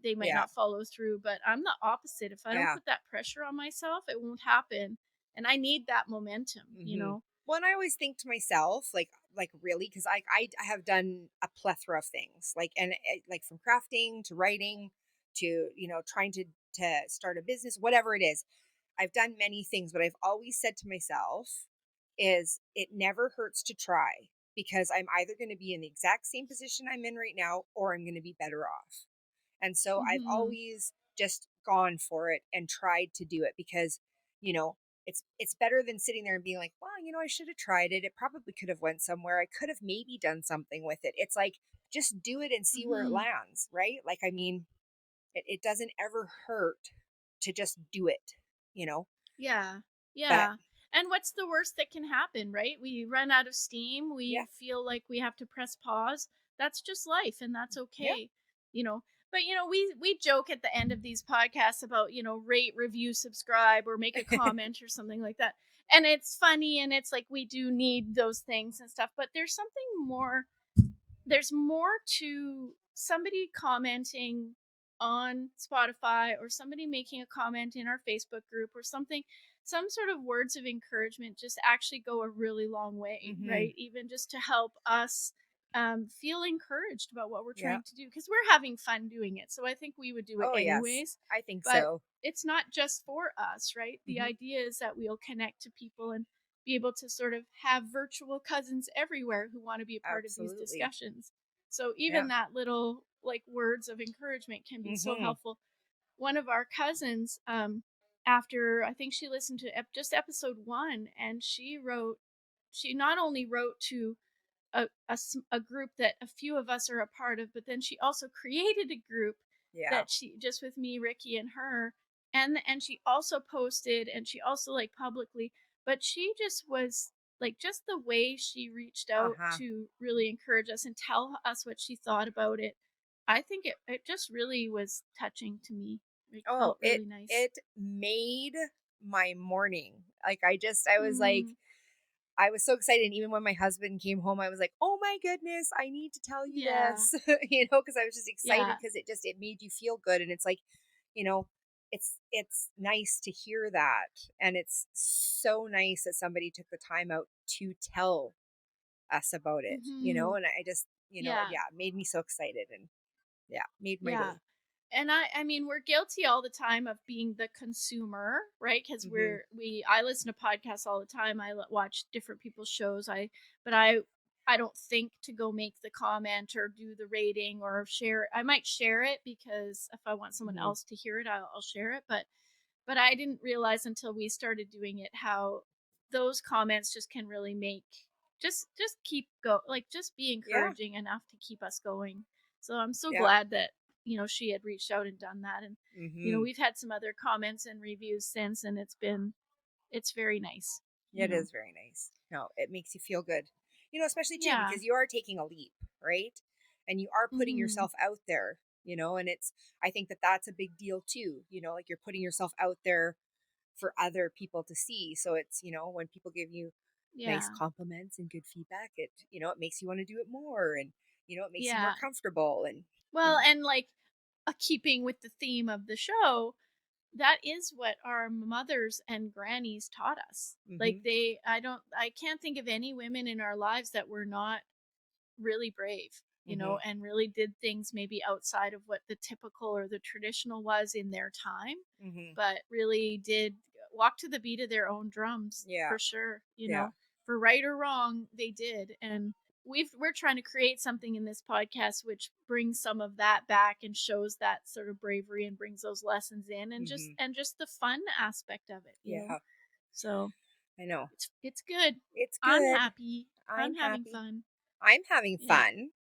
S1: they might
S2: Yeah.
S1: not follow through. But I'm the opposite. If I don't
S2: Yeah.
S1: put that pressure on myself, it won't happen. And I need that momentum,
S2: Mhm. Well, and I always think to myself, like really, because I have done a plethora of things, like like from crafting to writing to trying to start a business, whatever it is. I've done many things, but I've always said to myself is it never hurts to try, because I'm either going to be in the exact same position I'm in right now or I'm going to be better off. And so I've
S1: Hmm.
S2: always just gone for it and tried to do it because, you know, it's better than sitting there and being like, well, I should have tried it. It probably could have went somewhere. I could have maybe done something with it. It's like just do it and see where it
S1: Hmm.
S2: lands, right? Like I mean, it doesn't ever hurt to just do it, you know.
S1: Yeah.
S2: But
S1: Yeah. And what's the worst that can happen, right? We run out of steam.
S2: yeah,
S1: We feel like we have to press pause. That's just life, and that's
S2: yeah.
S1: okay. You know, but we joke at the end of these podcasts about, rate, review, subscribe, or make a comment or something like that. And it's funny, and it's like we do need those things and stuff, but there's more to somebody commenting on Spotify, or somebody making a comment in our Facebook group or something. Some sort of words of encouragement just actually go a really long way,
S2: Mhm.
S1: right? Even just to help us feel encouraged about what we're
S2: Yeah.
S1: trying to do because we're having fun doing it. So I think we would do it
S2: Oh, yes.
S1: anyways.
S2: I think
S1: But
S2: so.
S1: it's not just for us, right? The
S2: Mhm.
S1: idea is that we'll connect to people and be able to sort of have virtual cousins everywhere who want to be a part of these
S2: Absolutely.
S1: discussions. So
S2: Yeah.
S1: even that little like words of encouragement can be so
S2: Mhm.
S1: helpful. One of our cousins, after I think she listened to just episode 1, and she not only wrote to a group that a few of us are a part of, but then she also created a group
S2: Yeah.
S1: that she just with me, Ricki, and her, and she also posted and she also like publicly, but she just was like just the way she reached out
S2: Uh-huh.
S1: to really encourage us and tell us what she thought about it. I think it just really was touching to me. It
S2: Oh,
S1: felt really nice.
S2: it made my morning. Like I was like
S1: Mm,
S2: I was so excited. And even when my husband came home, I was like, "Oh my goodness, I need to tell you
S1: yeah,
S2: this." Because I was just excited
S1: yeah.
S2: because it made you feel good, and it's like, you know, it's nice to hear that, and it's so nice that somebody took the time out to tell us about it.
S1: Hmm.
S2: And I just,
S1: Yeah,
S2: yeah, it made me so excited, and yeah, made my
S1: yeah.
S2: day.
S1: And I mean, we're guilty all the time of being the consumer, right? Because
S2: Hmm.
S1: I listen to podcasts all the time. Watch different people's shows. But I don't think to go make the comment or do the rating or share it. I might share it because if I want someone
S2: Hmm.
S1: else to hear it, I'll share it. But I didn't realize until we started doing it how those comments just can really make just keep go like just be
S2: Yeah.
S1: encouraging enough to keep us going. So I'm so
S2: Yeah.
S1: glad that she had reached out and done that, and
S2: Hmm.
S1: we've had some other comments and reviews since, and it's very nice.
S2: Yeah, it is very nice. No, it makes you feel good. Especially too
S1: Yeah.
S2: because you are taking a leap, right? And you are putting
S1: Mhm.
S2: yourself out there, and I think that that's a big deal too, like you're putting yourself out there for other people to see. So it's, when people give you nice
S1: Yeah.
S2: compliments and good feedback, it makes you want to do it more, and it makes you more
S1: Yeah.
S2: comfortable, and
S1: Well, and like keeping with the theme of the show, that is what our mothers and grannies taught us. Like
S2: mhm.
S1: I can't think of any women in our lives that were not really brave,
S2: Mhm.
S1: and really did things maybe outside of what the typical or the traditional was in their time,
S2: Mhm.
S1: but really did walk to the beat of their own drums
S2: Yeah.
S1: for sure,
S2: Yeah.
S1: for right or wrong, they did. And we're trying to create something in this podcast which brings some of that back and shows that sort of bravery and brings those lessons in, and just
S2: Mhm.
S1: the fun aspect of it.
S2: Yeah.
S1: So
S2: I know.
S1: it's good.
S2: It's
S1: I'm
S2: good.
S1: happy.
S2: I'm
S1: I'm having
S2: happy.
S1: fun.
S2: I'm having
S1: Yeah.
S2: fun.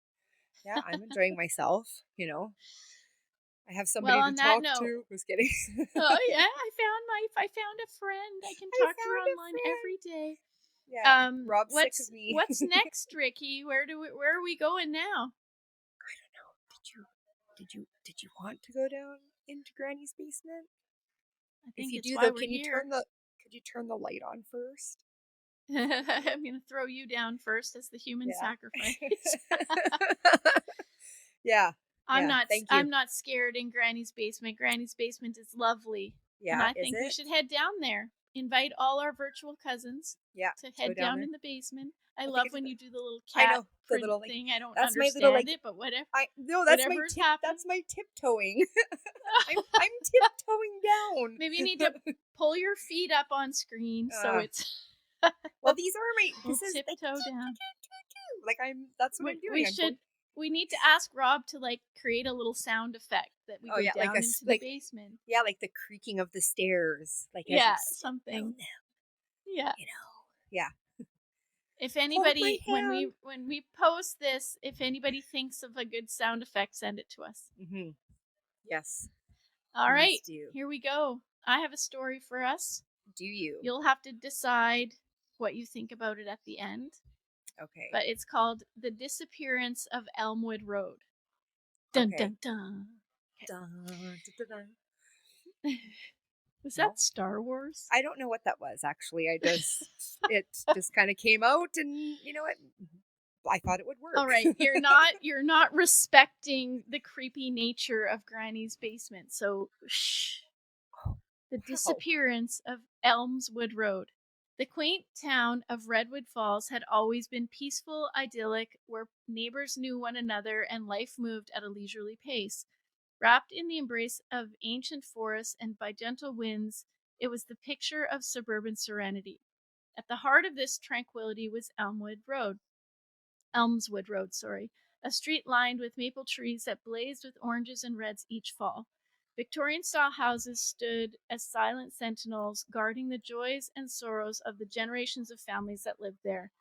S2: Yeah, I'm enjoying myself. I have
S1: Well,
S2: somebody to
S1: on that
S2: talk
S1: note,
S2: to. Who's kidding?
S1: oh yeah, I found a friend. I can
S2: I
S1: talk to her
S2: found a
S1: online
S2: friend.
S1: every day.
S2: Yeah, Rob's sick of
S1: What's
S2: me.
S1: next, Ricky? Where are we going now?
S2: Did you want to go down into Granny's basement?
S1: I
S2: If
S1: think
S2: you
S1: it's
S2: do
S1: why
S2: though,
S1: we're here.
S2: could you turn the light on first?
S1: I'm gonna throw you down first as the human
S2: Yeah.
S1: sacrifice.
S2: Yeah. Yeah. Thank you.
S1: I'm not scared in Granny's basement. Granny's basement is lovely, and
S2: Yeah,
S1: I
S2: is
S1: think we
S2: it?
S1: should head down there. Invite all our virtual cousins
S2: Yeah,
S1: to
S2: to go
S1: head
S2: down
S1: down
S2: there.
S1: in the basement. I
S2: I think
S1: love
S2: it's
S1: when you do the little
S2: I
S1: cat
S2: know the
S1: print
S2: little like
S1: thing. I don't
S2: that's my little
S1: understand
S2: like
S1: it, but whatever
S2: I no,
S1: whatever's happening.
S2: that's my tiptoeing. I'm tiptoeing down.
S1: Maybe you need to pull your feet up on screen so
S2: uh,
S1: it's
S2: well, these are my
S1: we'll
S2: this is like
S1: tiptoe down.
S2: like I'm that's what I'm
S1: We
S2: doing. I'm going.
S1: should we need to ask Rob to like create a little sound effect that we
S2: Oh
S1: go
S2: yeah,
S1: down into the
S2: like
S1: basement.
S2: yeah, like the creaking of the stairs, like as you
S1: Yeah,
S2: step down
S1: something.
S2: them.
S1: Yeah.
S2: Yeah.
S1: If
S2: Hold my
S1: anybody
S2: hand.
S1: when we post this, if anybody thinks of a good sound effect, send it to us.
S2: Hmm. Yes,
S1: All
S2: please
S1: right,
S2: do.
S1: here we go. I have a story for us.
S2: Do you?
S1: You'll have to decide what you think about it at the end,
S2: Okay.
S1: but it's called The Disappearance of Elmwood Road. Dun
S2: Okay.
S1: dun dun. Okay.
S2: Dun, dun, dun, dun.
S1: Was
S2: No,
S1: that Star Wars?
S2: I don't know what that was actually. It just kind of came out, and what? I thought it would
S1: All
S2: work.
S1: right, you're not respecting the creepy nature of Granny's basement. So shh. The
S2: Wow.
S1: Disappearance of Elmswood Road. The quaint town of Redwood Falls had always been peaceful, idyllic, where neighbors knew one another and life moved at a leisurely pace. Wrapped in the embrace of ancient forests and by gentle winds, it was the picture of suburban serenity. At the heart of this tranquility was Elmswood Road, a street lined with maple trees that blazed with oranges and reds each fall. Victorian style houses stood as silent sentinels, guarding the joys and sorrows of the generations of families that lived there.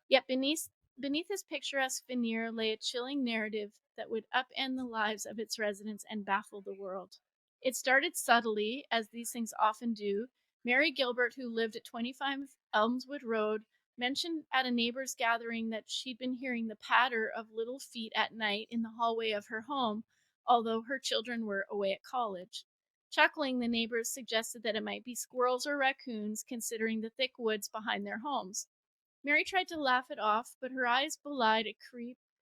S1: Yet beneath this picturesque veneer lay a chilling narrative that would upend the lives of its residents and baffle the world. It started subtly, as these things often do. Mary Gilbert, who lived at 25 Elmswood Road, mentioned at a neighbor's gathering that she'd been hearing the patter of little feet at night in the hallway of her home, although her children were away at college. Chuckling, the neighbors suggested that it might be squirrels or raccoons, considering the thick woods behind their homes. Mary tried to laugh it off, but her eyes belied a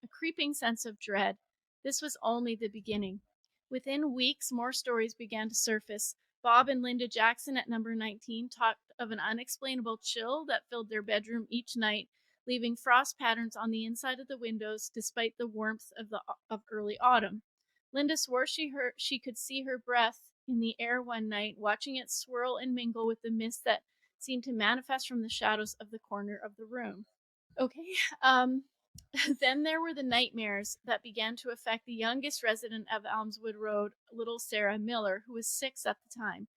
S1: creeping sense of dread. This was only the beginning. Within weeks, more stories began to surface. Bob and Linda Jackson at number 19 talked of an unexplainable chill that filled their bedroom each night, leaving frost patterns on the inside of the windows despite the warmth of early autumn. Linda swore she could see her breath in the air one night, watching it swirl and mingle with the mist that seemed to manifest from the shadows of the corner of the room. Okay. Um, then there were the nightmares that began to affect the youngest resident of Elmswood Road, little Sarah Miller, who was 6 at the time.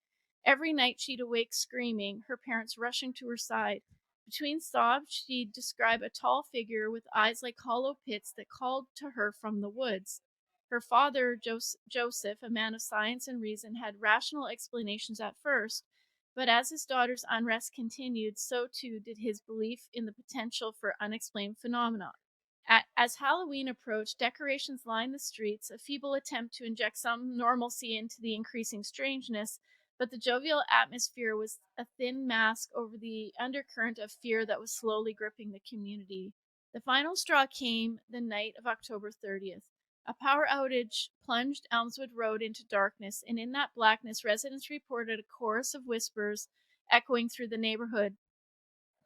S1: Every night she'd awake screaming, her parents rushing to her side. Between sobs, she'd describe a tall figure with eyes like hollow pits that called to her from the woods. Her father, Joseph, a man of science and reason, had rational explanations at first, but as his daughter's unrest continued, so too did his belief in the potential for unexplained phenomena. As Halloween approached, decorations lined the streets, a feeble attempt to inject some normalcy into the increasing strangeness, but the jovial atmosphere was a thin mask over the undercurrent of fear that was slowly gripping the community. The final straw came the night of October 30th. A power outage plunged Elmswood Road into darkness, and in that blackness, residents reported a chorus of whispers echoing through the neighborhood.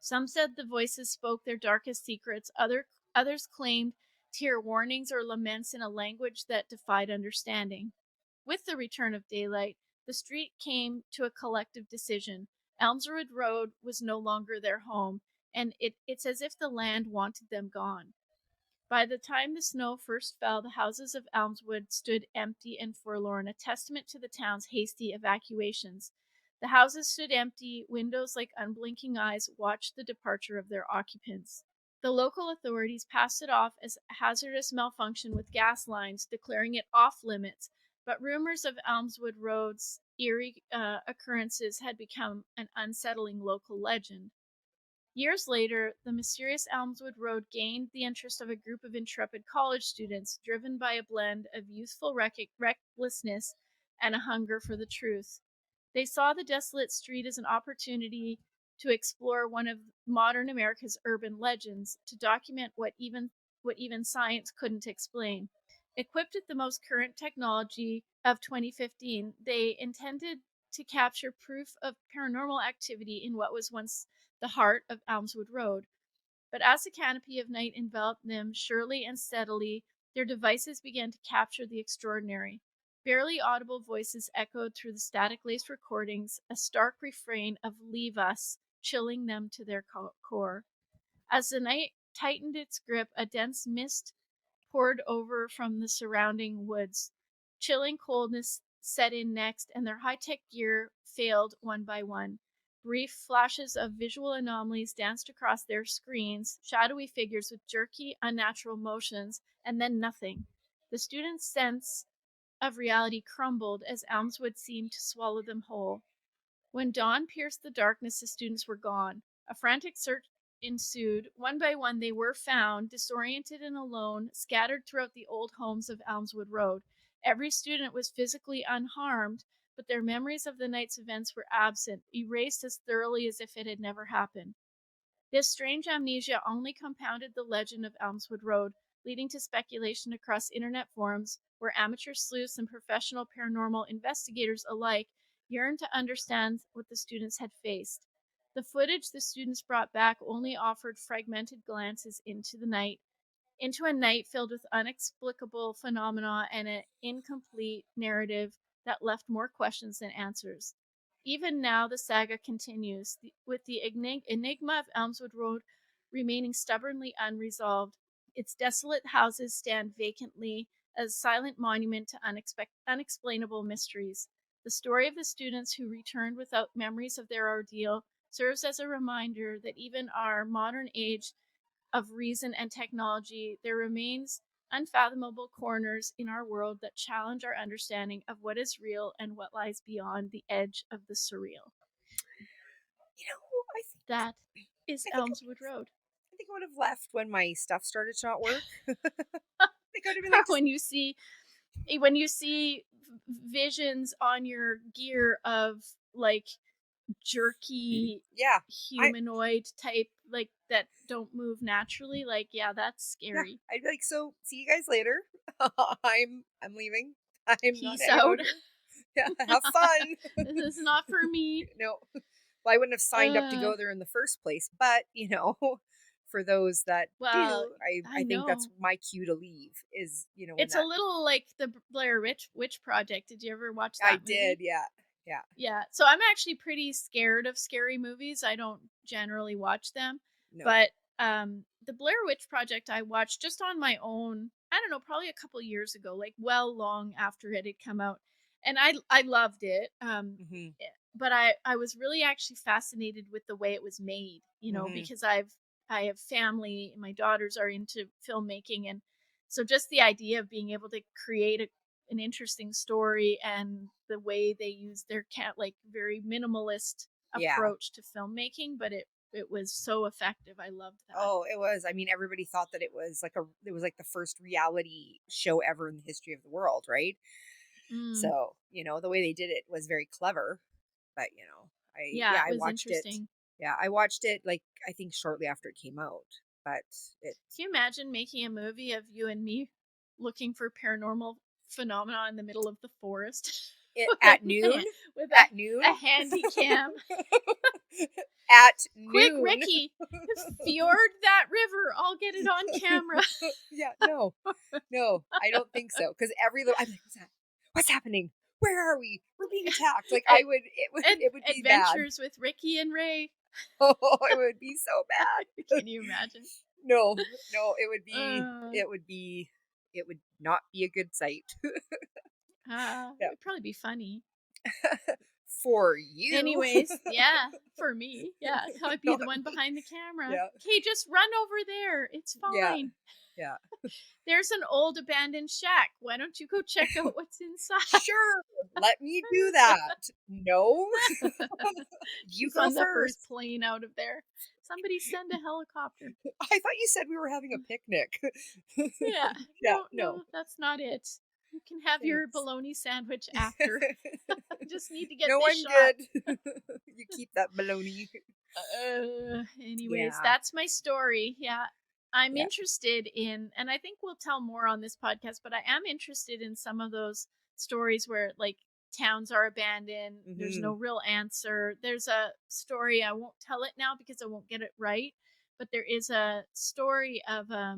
S1: Some said the voices spoke their darkest secrets, others claimed to hear warnings or laments in a language that defied understanding. With the return of daylight, the street came to a collective decision. Elmswood Road was no longer their home, and it's as if the land wanted them gone. By the time the snow first fell, the houses of Elmswood stood empty and forlorn, a testament to the town's hasty evacuations. The houses stood empty, windows like unblinking eyes watched the departure of their occupants. The local authorities passed it off as a hazardous malfunction with gas lines, declaring it off limits, but rumors of Elmswood Road's eerie occurrences had become an unsettling local legend. Years later, the mysterious Elmswood Road gained the interest of a group of intrepid college students driven by a blend of youthful recklessness and a hunger for the truth. They saw the desolate street as an opportunity to explore one of modern America's urban legends, to document what even science couldn't explain. Equipped with the most current technology of 2015, they intended to capture proof of paranormal activity in what was once the heart of Elmswood Road. But as the canopy of night enveloped them surely and steadily, their devices began to capture the extraordinary. Barely audible voices echoed through the static laced recordings, a stark refrain of "Leave us," chilling them to their core. As the night tightened its grip, a dense mist poured over from the surrounding woods. Chilling coldness set in next, and their high tech gear failed one by one. Brief flashes of visual anomalies danced across their screens, shadowy figures with jerky, unnatural motions, and then nothing. The students' sense of reality crumbled as Elmswood seemed to swallow them whole. When dawn pierced the darkness, the students were gone. A frantic search ensued. One by one, they were found, disoriented and alone, scattered throughout the old homes of Elmswood Road. Every student was physically unharmed, but their memories of the night's events were absent, erased as thoroughly as if it had never happened. This strange amnesia only compounded the legend of Elmswood Road, leading to speculation across internet forums where amateur sleuths and professional paranormal investigators alike yearned to understand what the students had faced. The footage the students brought back only offered fragmented glances into a night filled with inexplicable phenomena and an incomplete narrative that left more questions than answers. Even now, the saga continues, with the enigma of Elmwood Road remaining stubbornly unresolved. Its desolate houses stand vacantly as a silent monument to unexplainable mysteries. The story of the students who returned without memories of their ordeal serves as a reminder that even our modern age of reason and technology, there remains unfathomable corners in our world that challenge our understanding of what is real and what lies beyond the edge of the surreal.
S2: You know,
S1: That is
S2: I think
S1: Elmswood Road.
S2: I think I would have left when my stuff started to not work. I think I would have been like, just,
S1: When you see visions on your gear of like jerky
S2: yeah, I
S1: humanoid type like that don't move naturally, like yeah, that's
S2: yeah,
S1: scary.
S2: I'd be like, so see you guys later. I'm leaving. I'm not
S1: Peace
S2: hanging out
S1: out.
S2: here. Yeah, have fun.
S1: This is not for me.
S2: No, well, I wouldn't have signed up to
S1: Uh,
S2: go there in the first place, but for those that
S1: well,
S2: do,
S1: I
S2: I think that's
S1: know.
S2: my cue to leave is, when
S1: It's a
S2: that
S1: little like the Blair Witch Project. Did you ever watch
S2: I
S1: that
S2: did,
S1: movie?
S2: yeah. Yeah.
S1: Yeah. So I'm actually pretty scared of scary movies. I don't generally watch them.
S2: No.
S1: But the Blair Witch Project I watched just on my own, I don't know, probably a couple years ago, like well long after it had come out. And I loved it.
S2: Mhm.
S1: But I was really actually fascinated with the way it was made,
S2: Mhm.
S1: because I have family, my daughters are into filmmaking, and so just the idea of being able to create an interesting story and the way they use their like very minimalist
S2: Yeah.
S1: approach to filmmaking, but it was so effective. I loved that.
S2: Oh, it was. I mean, everybody thought that it was like the first reality show ever in the history of the world, right?
S1: Mm,
S2: So, the way they did it was very clever. But,
S1: yeah, it
S2: I
S1: was
S2: watched it.
S1: interesting.
S2: Yeah, I watched it like I think shortly after it came out. But it,
S1: Can you imagine making a movie of you and me looking for paranormal phenomena in the middle of the forest
S2: it
S1: with
S2: at noon,
S1: with
S2: at noon,
S1: a handy cam?
S2: at
S1: Quick,
S2: noon.
S1: Ricky, fjord that river. I'll get it on camera.
S2: Yeah, no. No, I don't think so. Because every little, I'm like, what's that? What's happening? Where are we? We're being attacked. Like I would, it would be bad.
S1: Adventures with Ricky and Ray.
S2: Oh, it would be so bad.
S1: Can you imagine?
S2: No, no,
S1: Uh,
S2: it would be, it would not be a good sight.
S1: it
S2: Yeah,
S1: would probably be funny.
S2: for you.
S1: Anyways, yeah, for me, yeah, I'd be
S2: Not,
S1: the one behind the camera.
S2: yeah,
S1: Okay, just run over there. It's
S2: yeah,
S1: fine.
S2: yeah.
S1: There's an old abandoned shack. Why don't you go check out what's inside?
S2: Sure, let me do that. No, you
S1: She's
S2: go
S1: on the first
S2: first.
S1: plane out of there. Somebody send a helicopter.
S2: I thought you said we were having a picnic.
S1: Yeah,
S2: Yeah,
S1: no,
S2: no,
S1: no, that's not it. You can have your
S2: thanks.
S1: bologna sandwich after. I just need to get
S2: No,
S1: this
S2: I'm
S1: shot.
S2: good. You keep that baloney.
S1: Anyways,
S2: Yeah,
S1: that's my story. Yeah. I'm
S2: yeah.
S1: interested in, and I think we'll tell more on this podcast, but I am interested in some of those stories where like towns are abandoned, there's
S2: Hmm.
S1: no real answer. There's a story, I won't tell it now because I won't get it right, but there is a story of a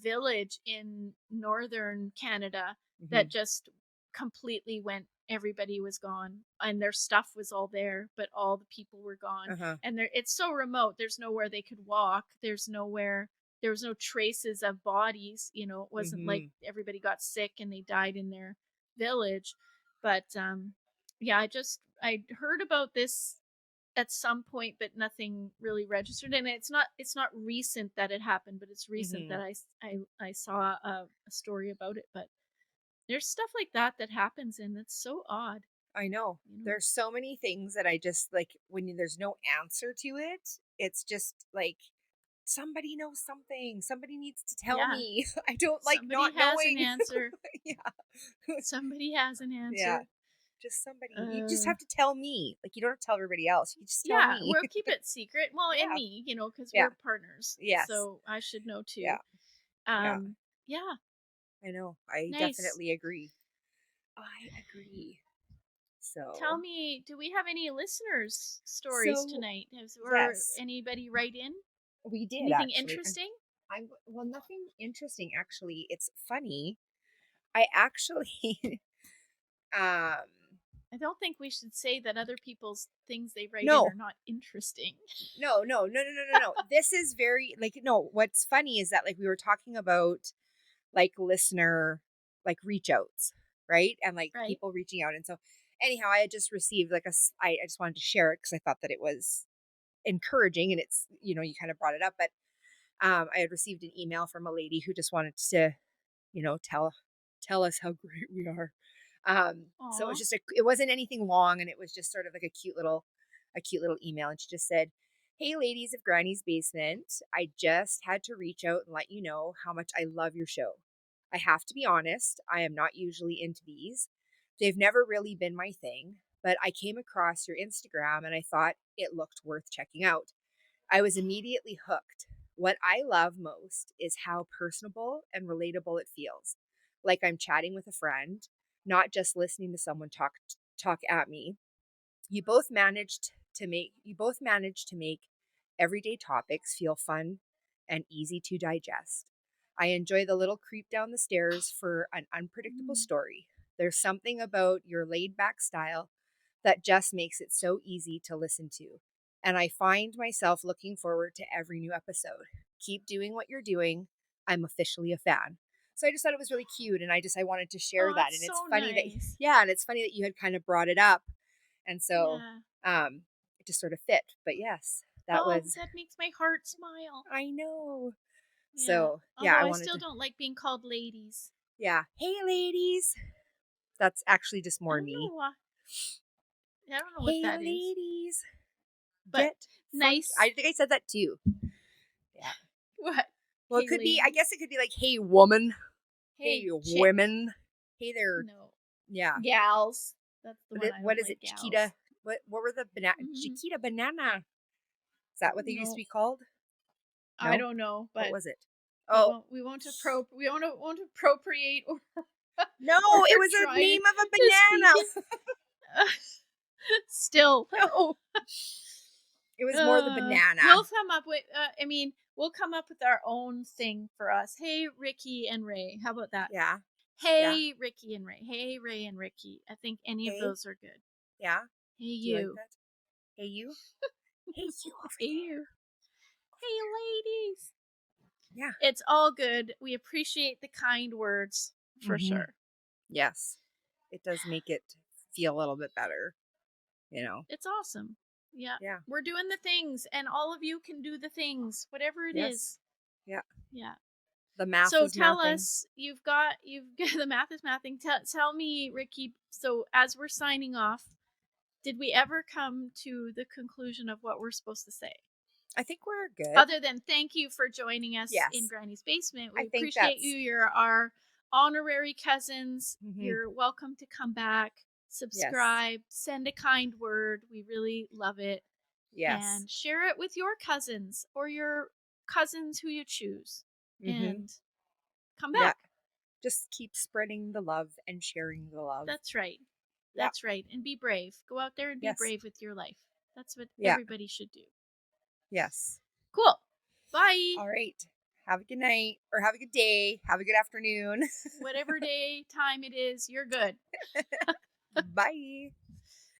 S1: village in northern Canada
S2: Hmm.
S1: that just completely went, everybody was gone and their stuff was all there, but all the people were gone.
S2: Uh-huh.
S1: And it's so remote, there's nowhere they could walk, there was no traces of bodies, it wasn't like
S2: Hmm.
S1: everybody got sick and they died in their village. But yeah, I heard about this at some point, but nothing really registered. And it's not recent that it happened, but it's recent
S2: Hmm.
S1: that I saw a story about it. But there's stuff like that that happens, and it's so odd,
S2: I know.
S1: you know.
S2: There's so many things that I just like when there's no answer to it. It's just like somebody knows something. Somebody needs to tell
S1: Yeah,
S2: me. I don't like
S1: somebody
S2: not
S1: has an
S2: knowing.
S1: answer.
S2: Yeah.
S1: Somebody has an
S2: Yeah.
S1: answer.
S2: Just somebody. You just
S1: Uh,
S2: have to tell me. Like you don't have to tell everybody else. You just tell
S1: yeah,
S2: me.
S1: we'll keep it secret. Well, and
S2: Yeah.
S1: me, because
S2: Yeah.
S1: we're partners,
S2: Yes.
S1: so I should know too.
S2: Yeah. Yeah.
S1: Yeah,
S2: I know. I
S1: nice.
S2: definitely agree. I agree.
S1: Tell
S2: So,
S1: me, do we have any listeners' stories
S2: so
S1: tonight? Or
S2: yes,
S1: anybody write in?
S2: we did
S1: Anything
S2: actually.
S1: interesting?
S2: I'm well, nothing interesting actually. It's funny. I actually, um,
S1: I don't think we should say that other people's things they write in
S2: no,
S1: are not interesting.
S2: no. This is very like no. What's funny is that like we were talking about like listener like reach outs, right? And like
S1: Right?
S2: people reaching out. And so anyhow, I had just received like I just wanted to share it because I thought that it was encouraging and it's, you kind of brought it up, but I had received an email from a lady who just wanted to, tell us how great we are. So
S1: Aw.
S2: it wasn't anything long and it was just sort of like a cute little email. And she just said, "Hey ladies of Granny's Basement, I just had to reach out and let you know how much I love your show. I have to be honest, I am not usually into these. They've never really been my thing, but I came across your Instagram and I thought it looked worth checking out. I was immediately hooked. What I love most is how personable and relatable it feels. Like I'm chatting with a friend, not just listening to someone talk at me. You both managed to make everyday topics feel fun and easy to digest. I enjoy the little creep down the stairs for an unpredictable
S1: Mm.
S2: story. There's something about your laid back style that just makes it so easy to listen to. And I find myself looking forward to every new episode. Keep doing what you're doing. I'm officially a fan." So I just thought it was really cute and I wanted to share
S1: Oh,
S2: that.
S1: that's
S2: And it's
S1: so
S2: funny that
S1: nice.
S2: yeah, and it's funny that you had kind of brought it up. And so
S1: Yeah.
S2: it just sort of fit. But yes, that
S1: Oh,
S2: was
S1: that makes my heart smile.
S2: I know.
S1: Yeah.
S2: So yeah,
S1: Although
S2: I
S1: I
S2: wanted
S1: still
S2: to
S1: don't like being called ladies.
S2: yeah. Hey ladies. That's actually just
S1: I
S2: more
S1: don't
S2: me.
S1: know why. I don't know what
S2: Hey
S1: that is.
S2: ladies.
S1: But
S2: Get funky.
S1: nice.
S2: I think I said that too. Yeah.
S1: What?
S2: Well, it
S1: Hey,
S2: could be, I
S1: ladies.
S2: guess it could be like, hey, woman. Hey,
S1: Hey, chick.
S2: women. Hey there.
S1: No.
S2: Yeah.
S1: Gals. That's the one I
S2: What
S1: don't
S2: is
S1: like,
S2: it? Chiquita.
S1: gals.
S2: What were the banana?
S1: Hmm.
S2: Chiquita banana. Is that what they used to
S1: No,
S2: be called?
S1: I
S2: No?
S1: don't know,
S2: What
S1: but
S2: was it?
S1: we
S2: Oh,
S1: won't we won't won't appropriate or
S2: no,
S1: or
S2: it was a
S1: try
S2: name of a
S1: to speak it.
S2: banana.
S1: Still,
S2: No, it was more the
S1: we'll
S2: banana.
S1: come up with. We'll come up with our own thing for us. Hey, Ricky and Ray. How about that?
S2: Yeah. Yeah.
S1: Hey, Ricky and Ray. Hey, Ray and Ricky. I think any of
S2: Hey.
S1: those are good.
S2: Yeah.
S1: Hey,
S2: Do you like
S1: you.
S2: that? Hey, you. Hey, you over
S1: Hey, you. Hey, ladies.
S2: there.
S1: It's all good. We appreciate the kind words
S2: Yeah.
S1: for sure.
S2: Yes. It does make it feel a little bit better.
S1: It's awesome. Yeah.
S2: Yeah.
S1: We're doing the things, and all of you can do the things, whatever it
S2: Yes.
S1: is.
S2: Yeah.
S1: Yeah.
S2: The math
S1: So
S2: is
S1: tell
S2: mathing.
S1: us, you've got the math is mathing. Tell me, Ricky. So as we're signing off, did we ever come to the conclusion of what we're supposed to say?
S2: I think we're good.
S1: Other than thank you for joining us in
S2: Yes.
S1: Granny's basement.
S2: I
S1: We
S2: think
S1: appreciate
S2: that's
S1: you. You're our honorary cousins.
S2: hmm
S1: You're welcome to come back,
S2: yes.
S1: subscribe, send a kind word. We really love it.
S2: Yes.
S1: And share it with your cousins or your cousins who you choose.
S2: hmm
S1: And come
S2: Yeah.
S1: back.
S2: Just keep spreading the love and sharing the love.
S1: That's right.
S2: Yeah.
S1: That's right. And be brave. Go out there and be
S2: Yes.
S1: brave with your life. That's what
S2: Yeah.
S1: everybody should do.
S2: Yes.
S1: Cool. Bye.
S2: All right. Have a good night or have a good day. Have a good afternoon.
S1: Whatever day, time it is, you're good.
S2: Bye.